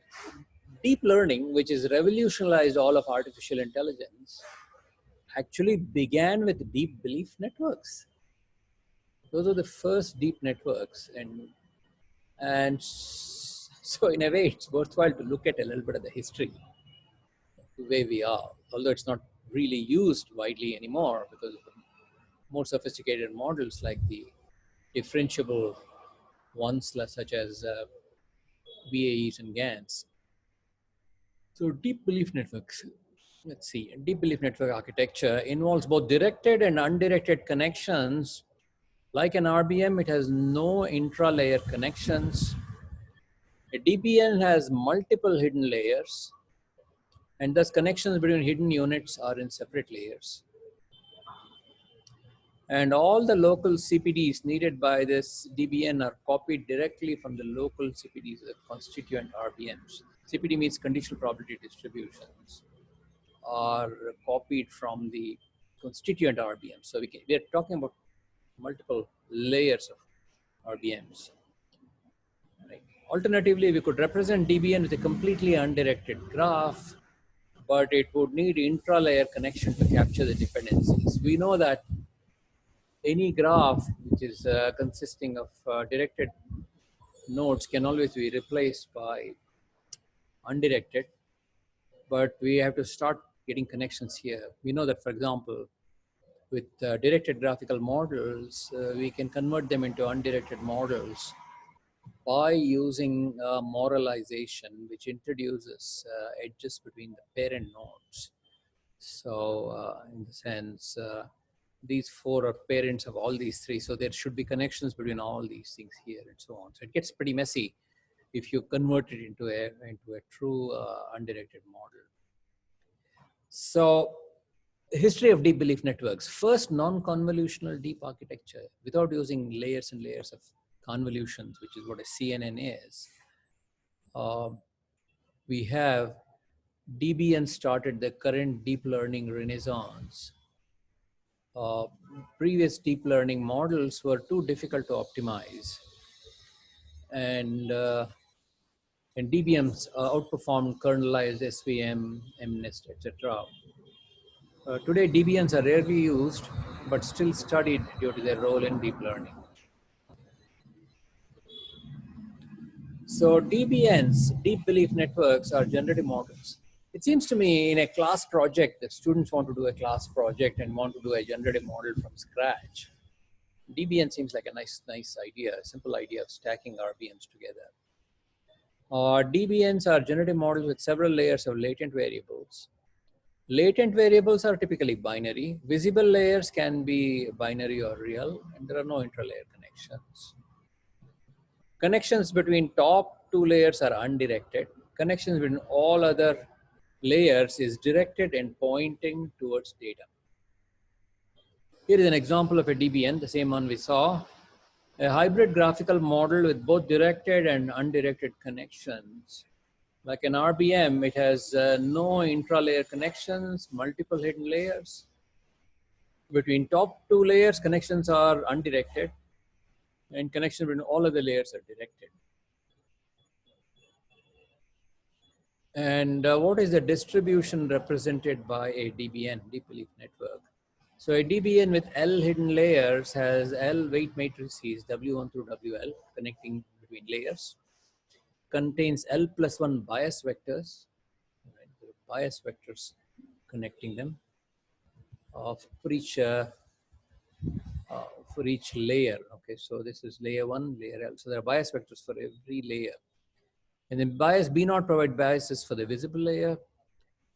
deep learning, which has revolutionized all of artificial intelligence, actually began with deep belief networks. Those are the first deep networks, and so in a way, it's worthwhile to look at a little bit of the history, the way we are. Although it's not really used widely anymore because of the more sophisticated models like the differentiable ones, such as VAEs and GANs. So deep belief networks. Let's see. Deep belief network architecture involves both directed and undirected connections. Like an RBM, it has no intra-layer connections. A DBN has multiple hidden layers, and thus connections between hidden units are in separate layers. And all the local CPDs needed by this DBN are copied directly from the local CPDs, the constituent RBMs. CPD means conditional probability distributions, are copied from the constituent RBMs. So we are talking about multiple layers of RBMs. Right. Alternatively, we could represent DBN with a completely undirected graph, but it would need intra-layer connection to capture the dependencies. We know that any graph which is consisting of directed nodes can always be replaced by undirected, but we have to start getting connections here. We know that, for example, with directed graphical models, we can convert them into undirected models by using moralization, which introduces edges between the parent nodes. So in the sense, these four are parents of all these three. So there should be connections between all these things here and so on. So it gets pretty messy if you convert it into a true undirected model. So history of deep belief networks. First, non-convolutional deep architecture without using layers and layers of convolutions, which is what a CNN is. We have DBN started the current deep learning renaissance. Previous deep learning models were too difficult to optimize, and DBMs outperformed kernelized SVM, MNIST, etc. Today, DBNs are rarely used, but still studied due to their role in deep learning. So DBNs, deep belief networks, are generative models. It seems to me in a class project, that students want to do a class project and want to do a generative model from scratch. DBN seems like a nice idea, a simple idea of stacking RBMs together. DBNs are generative models with several layers of latent variables. Latent variables are typically binary. Visible layers can be binary or real, and there are no intralayer connections. Connections between top two layers are undirected. Connections between all other layers is directed and pointing towards data. Here is an example of a DBN, the same one we saw. A hybrid graphical model with both directed and undirected connections. Like an RBM, it has no intra-layer connections, multiple hidden layers. Between top two layers, connections are undirected, and connections between all of the layers are directed. And what is the distribution represented by a DBN, deep belief network? So a DBN with L hidden layers has L weight matrices, W1 through WL, connecting between layers, contains L plus 1 bias vectors, right? Bias vectors connecting them for each layer. Okay, so this is layer 1, layer L. So there are bias vectors for every layer. And then bias B0 provide biases for the visible layer.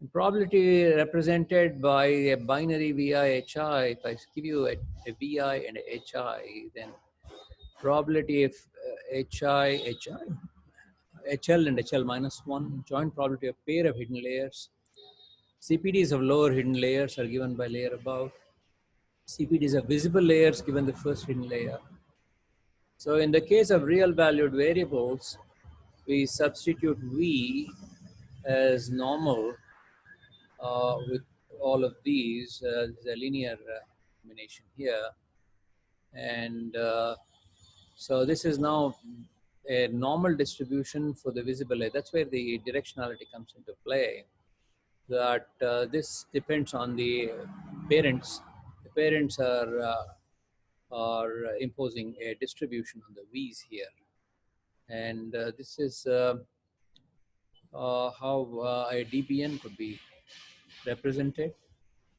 Probability represented by a binary VI HI. If I give you a VI and a HI, then probability of HL and HL minus 1, joint probability of pair of hidden layers. CPDs of lower hidden layers are given by layer above. CPDs of visible layers given the first hidden layer. So in the case of real valued variables, we substitute V as normal with all of these, the linear combination here. And so this is now a normal distribution for the visible layer. That's where the directionality comes into play. That this depends on the parents. The parents are imposing a distribution on the V's here. And this is how a DBN could be represented.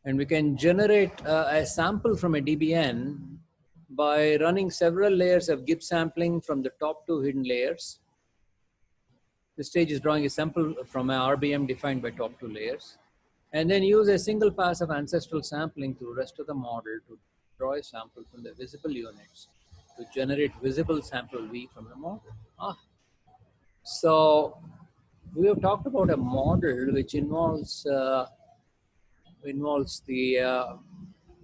And we can generate a sample from a DBN by running several layers of Gibbs sampling from the top two hidden layers. This stage is drawing a sample from an RBM defined by top two layers. And then use a single pass of ancestral sampling to the rest of the model to draw a sample from the visible units to generate visible sample V from the model. So we have talked about a model which involves the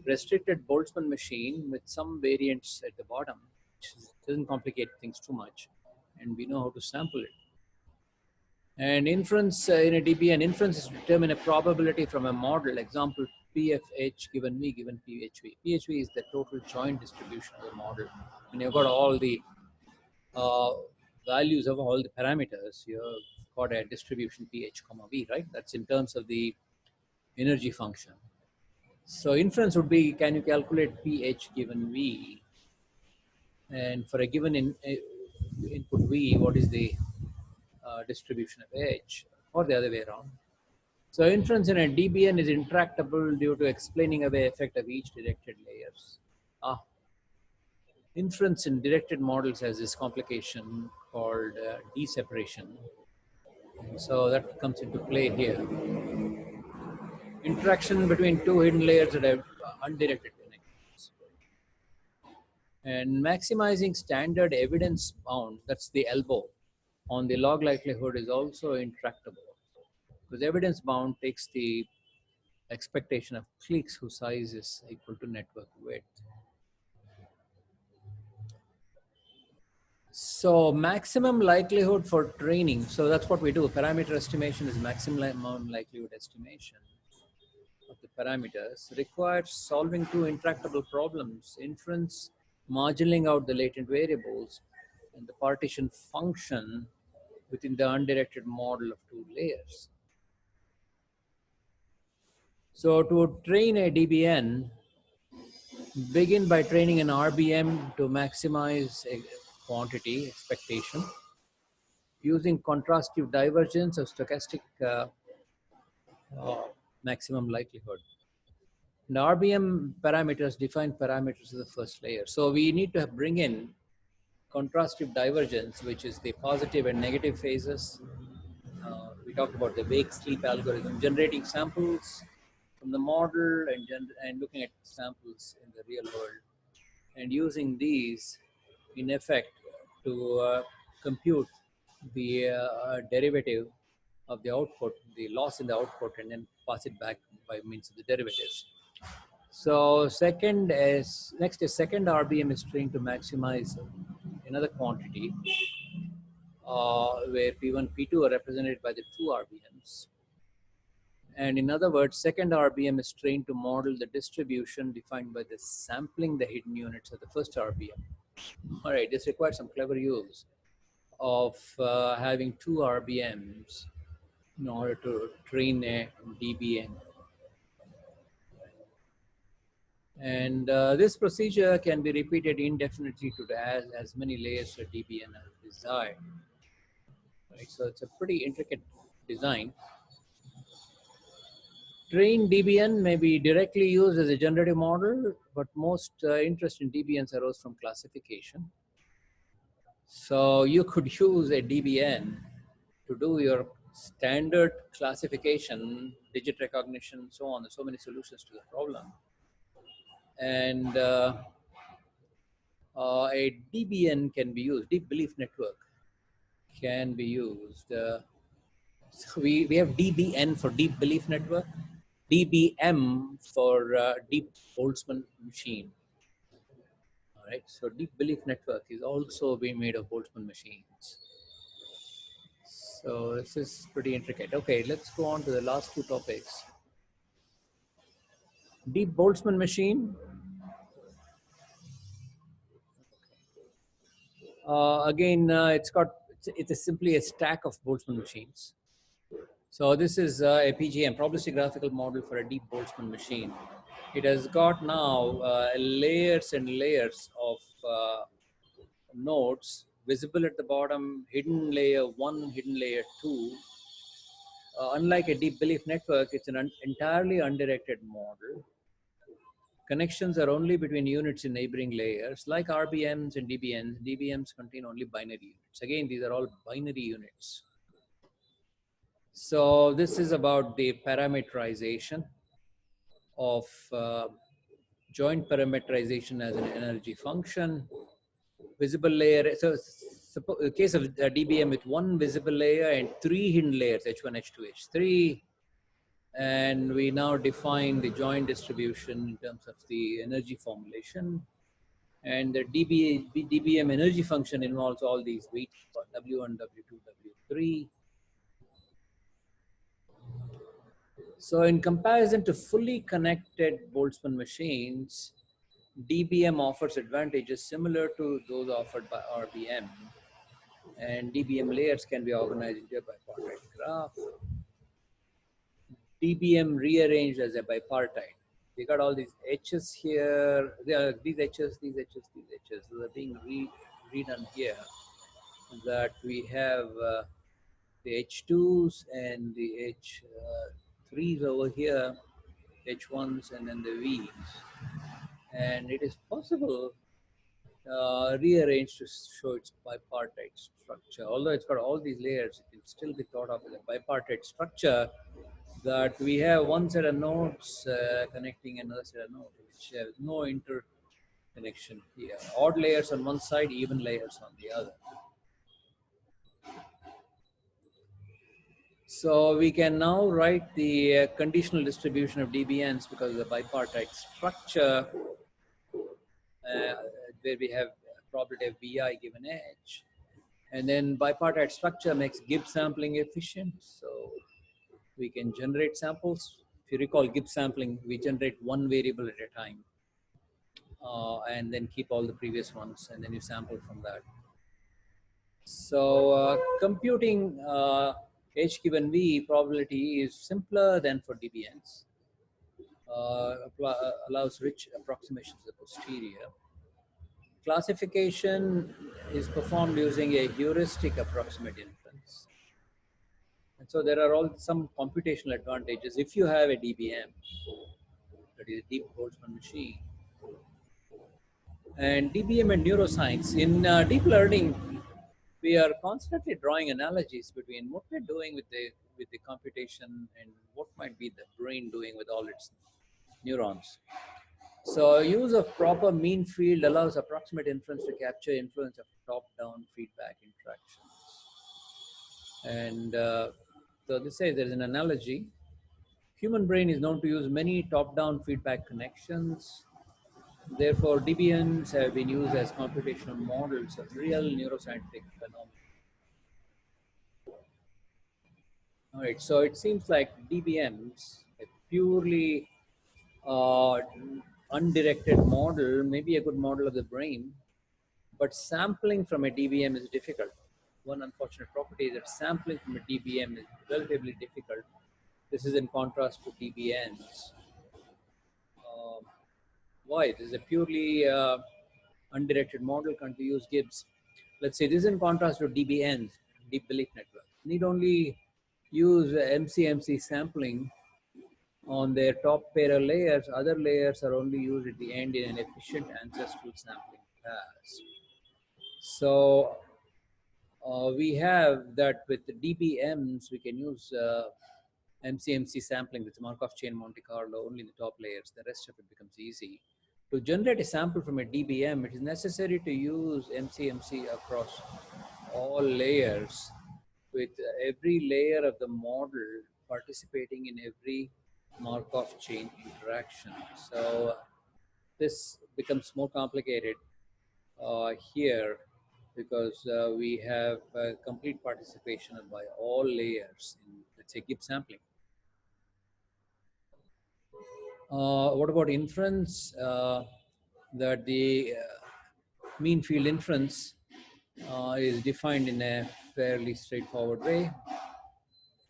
restricted Boltzmann machine with some variants at the bottom, which doesn't complicate things too much, and we know how to sample it. And inference in a DBN, inference is to determine a probability from a model. Example, PFH given V given PHV. PHV is the total joint distribution of the model. And you've got all the values of all the parameters. You've got a distribution PH comma V, right? That's in terms of the energy function. So inference would be, can you calculate PH given V? And for a given input V, what is the distribution of H, or the other way around? So inference in a DBN is intractable due to explaining away effect of each directed layers. Inference in directed models has this complication called deseparation. So that comes into play here. Interaction between two hidden layers that have undirected connections. And maximizing standard evidence bound, that's the elbow, on the log likelihood is also intractable. Because evidence bound takes the expectation of cliques whose size is equal to network width. So maximum likelihood for training. So that's what we do. Parameter estimation is maximum likelihood estimation of the parameters. Requires solving two intractable problems: inference, margining out the latent variables, and the partition function within the undirected model of two layers. So to train a DBN, begin by training an RBM to maximize a quantity expectation using contrastive divergence of stochastic maximum likelihood. The RBM parameters define parameters of the first layer. So we need to bring in contrastive divergence, which is the positive and negative phases. We talked about the wake sleep algorithm, generating samples from the model and looking at samples in the real world, and using these in effect to compute the derivative of the output, the loss in the output, and then pass it back by means of the derivatives. So next is second RBM is trained to maximize another quantity where P1, P2 are represented by the two RBMs. And in other words, second RBM is trained to model the distribution defined by the sampling the hidden units of the first RBM. All right, this requires some clever use of having two RBMs in order to train a DBN. And this procedure can be repeated indefinitely to as many layers of DBN as desired. Right, so it's a pretty intricate design. Trained DBN may be directly used as a generative model, but most interest in DBNs arose from classification. So you could use a DBN to do your standard classification, digit recognition, so on. There's so many solutions to the problem. And a DBN can be used, deep belief network can be used. So we have DBN for deep belief network, DBM for deep Boltzmann machine. All right, so deep belief network is also being made of Boltzmann machines. So this is pretty intricate. Okay, let's go on to the last two topics. Deep Boltzmann machine. Again, it's simply a stack of Boltzmann machines. So this is a PGM, probabilistic graphical model for a deep Boltzmann machine. It has got now layers and layers of nodes visible at the bottom, hidden layer 1, hidden layer 2. Unlike a deep belief network, it's an entirely undirected model. Connections are only between units in neighboring layers. Like RBMs and DBNs, DBMs contain only binary units. Again, these are all binary units. So this is about the parameterization of joint parameterization as an energy function. Visible layer, so suppose the case of a DBM with one visible layer and three hidden layers, H1, H2, H3. And we now define the joint distribution in terms of the energy formulation. And the DBM energy function involves all these weights, W1, W2, W3. So in comparison to fully connected Boltzmann machines, DBM offers advantages similar to those offered by RBM. And DBM layers can be organized into a bipartite graph. DBM rearranged as a bipartite. We got all these H's here. There are these H's, these H's, these H's. So they're being redone here. That we have the H2s and the H3s over here, H1s and then the V's. And it is possible rearranged to show its bipartite structure. Although it's got all these layers, it can still be thought of as a bipartite structure, that we have one set of nodes connecting another set of nodes, which have no interconnection here. Odd layers on one side, even layers on the other. So we can now write the conditional distribution of DBNs because of the bipartite structure, where we have probability of BI given H. And then bipartite structure makes Gibbs sampling efficient. So we can generate samples. If you recall Gibbs sampling, we generate one variable at a time and then keep all the previous ones, and then you sample from that. So computing H given V probability is simpler than for DBNs. Allows rich approximations of the posterior. Classification is performed using a heuristic approximate inference. And so there are all some computational advantages if you have a DBM, that is a deep Boltzmann machine. And DBM and neuroscience. In deep learning, we are constantly drawing analogies between what we're doing with the computation and what might be the brain doing with all its neurons. So use of proper mean field allows approximate inference to capture influence of top-down feedback interactions. And so this says there's an analogy. Human brain is known to use many top-down feedback connections. Therefore, DBMs have been used as computational models of real neuroscientific phenomena. All right, so it seems like DBMs, a purely undirected model, may be a good model of the brain, but sampling from a DBM is difficult. One unfortunate property is that sampling from a DBM is relatively difficult. This is in contrast to DBNs. Why? This is a purely undirected model, can't we use Gibbs? Let's say this is in contrast to DBNs, deep belief network. Need only use MCMC sampling on their top pair of layers. Other layers are only used at the end in an efficient ancestral sampling pass. So We have that with the DBMs, we can use MCMC sampling with Markov chain Monte Carlo only in the top layers. The rest of it becomes easy. To generate a sample from a DBM, it is necessary to use MCMC across all layers, with every layer of the model participating in every Markov chain interaction. So this becomes more complicated here because we have complete participation by all layers in, let's say, GIP sampling. What about inference? That the mean field inference is defined in a fairly straightforward way,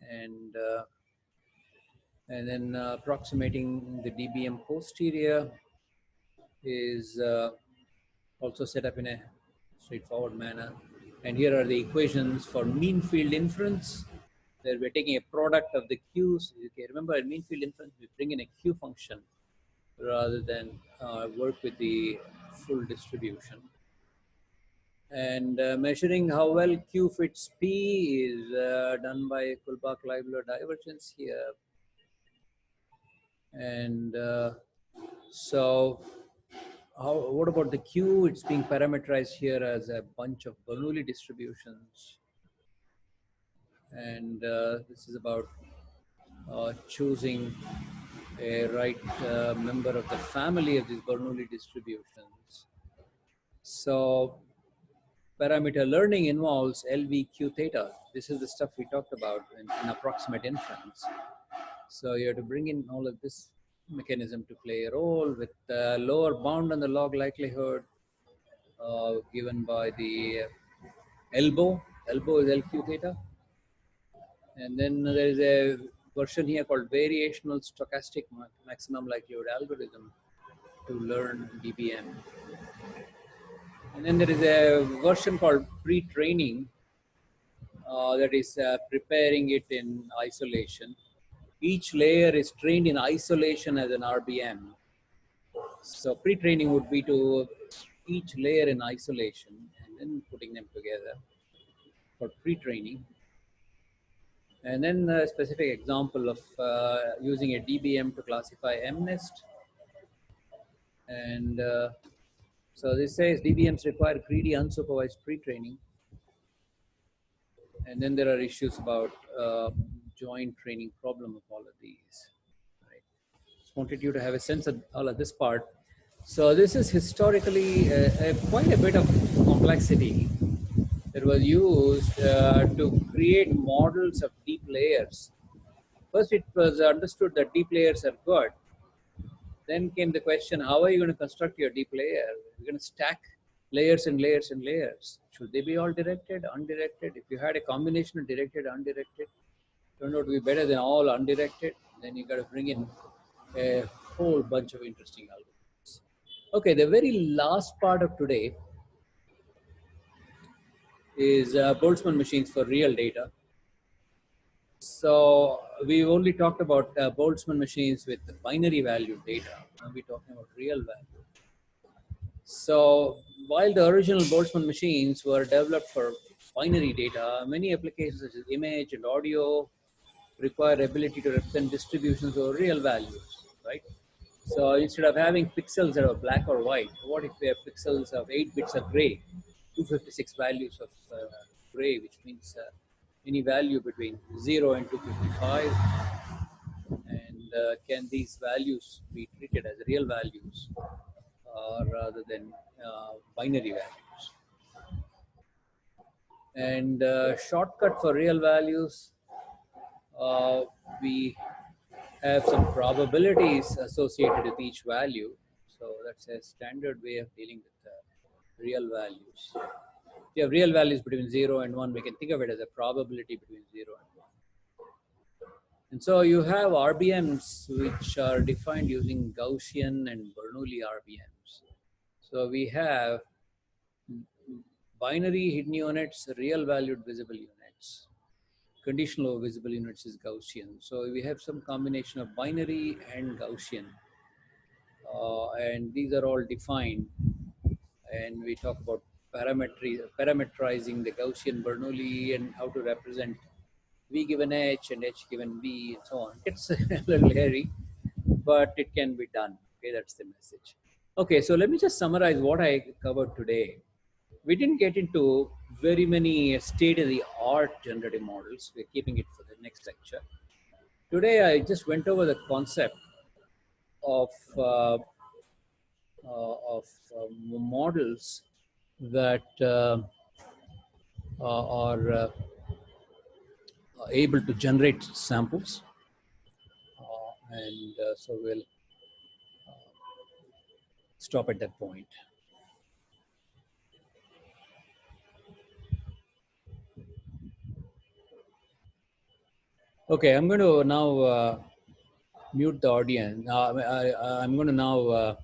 and then approximating the DBM posterior is also set up in a straightforward manner. And here are the equations for mean field inference, where we're taking a product of the Qs. Okay, remember, in mean field inference, we bring in a Q function rather than work with the full distribution. And measuring how well Q fits P is done by Kullback-Leibler divergence here. And so what about the Q? It's being parameterized here as a bunch of Bernoulli distributions. And this is about choosing a right member of the family of these Bernoulli distributions. So parameter learning involves LVQ theta. This is the stuff we talked about in approximate inference. So you have to bring in all of this mechanism to play a role, with lower bound on the log likelihood given by the elbow. Elbow is LQ theta. And then there is a version here called variational stochastic maximum likelihood algorithm to learn DBM. And then there is a version called pre-training that is preparing it in isolation. Each layer is trained in isolation as an RBM. So pre-training would be to each layer in isolation and then putting them together for pre-training. And then a specific example of using a DBM to classify MNIST. And so this says DBMs require greedy unsupervised pre-training. And then there are issues about joint training problem of all of these. Right? Just wanted you to have a sense of all of this part. So this is historically quite a bit of complexity that was used to create models of deep layers. First, it was understood that deep layers are good. Then came the question, how are you going to construct your deep layer? You're going to stack layers and layers and layers. Should they be all directed, undirected? If you had a combination of directed, undirected, turned out to be better than all undirected, then you got to bring in a whole bunch of interesting algorithms. Okay, the very last part of today is Boltzmann machines for real data. So we've only talked about Boltzmann machines with the binary value data. Now we're talking about real value. So while the original Boltzmann machines were developed for binary data, many applications such as image and audio require ability to represent distributions over real values, right? So instead of having pixels that are black or white, what if we have pixels of 8 bits of gray, 256 values of gray, which means any value between 0 and 255, and can these values be treated as real values rather than binary values? And shortcut for real values, we have some probabilities associated with each value. So that's a standard way of dealing with real values. If you have real values between 0 and 1, we can think of it as a probability between 0 and 1. And so you have RBMs which are defined using Gaussian and Bernoulli RBMs. So we have binary hidden units, real valued visible units. Conditional visible units is Gaussian. So we have some combination of binary and Gaussian. And these are all defined. And we talk about parameterizing the Gaussian Bernoulli and how to represent V given H and H given V and so on. It's a little hairy, but it can be done. Okay, that's the message. Okay, so let me just summarize what I covered today. We didn't get into very many state-of-the-art generative models. We're keeping it for the next lecture. Today, I just went over the concept of models that are able to generate samples, and so we'll stop at that point. Okay, I'm going to now mute the audience. I'm going to now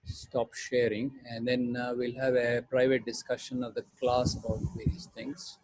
stop sharing, and then we'll have a private discussion of the class about various things.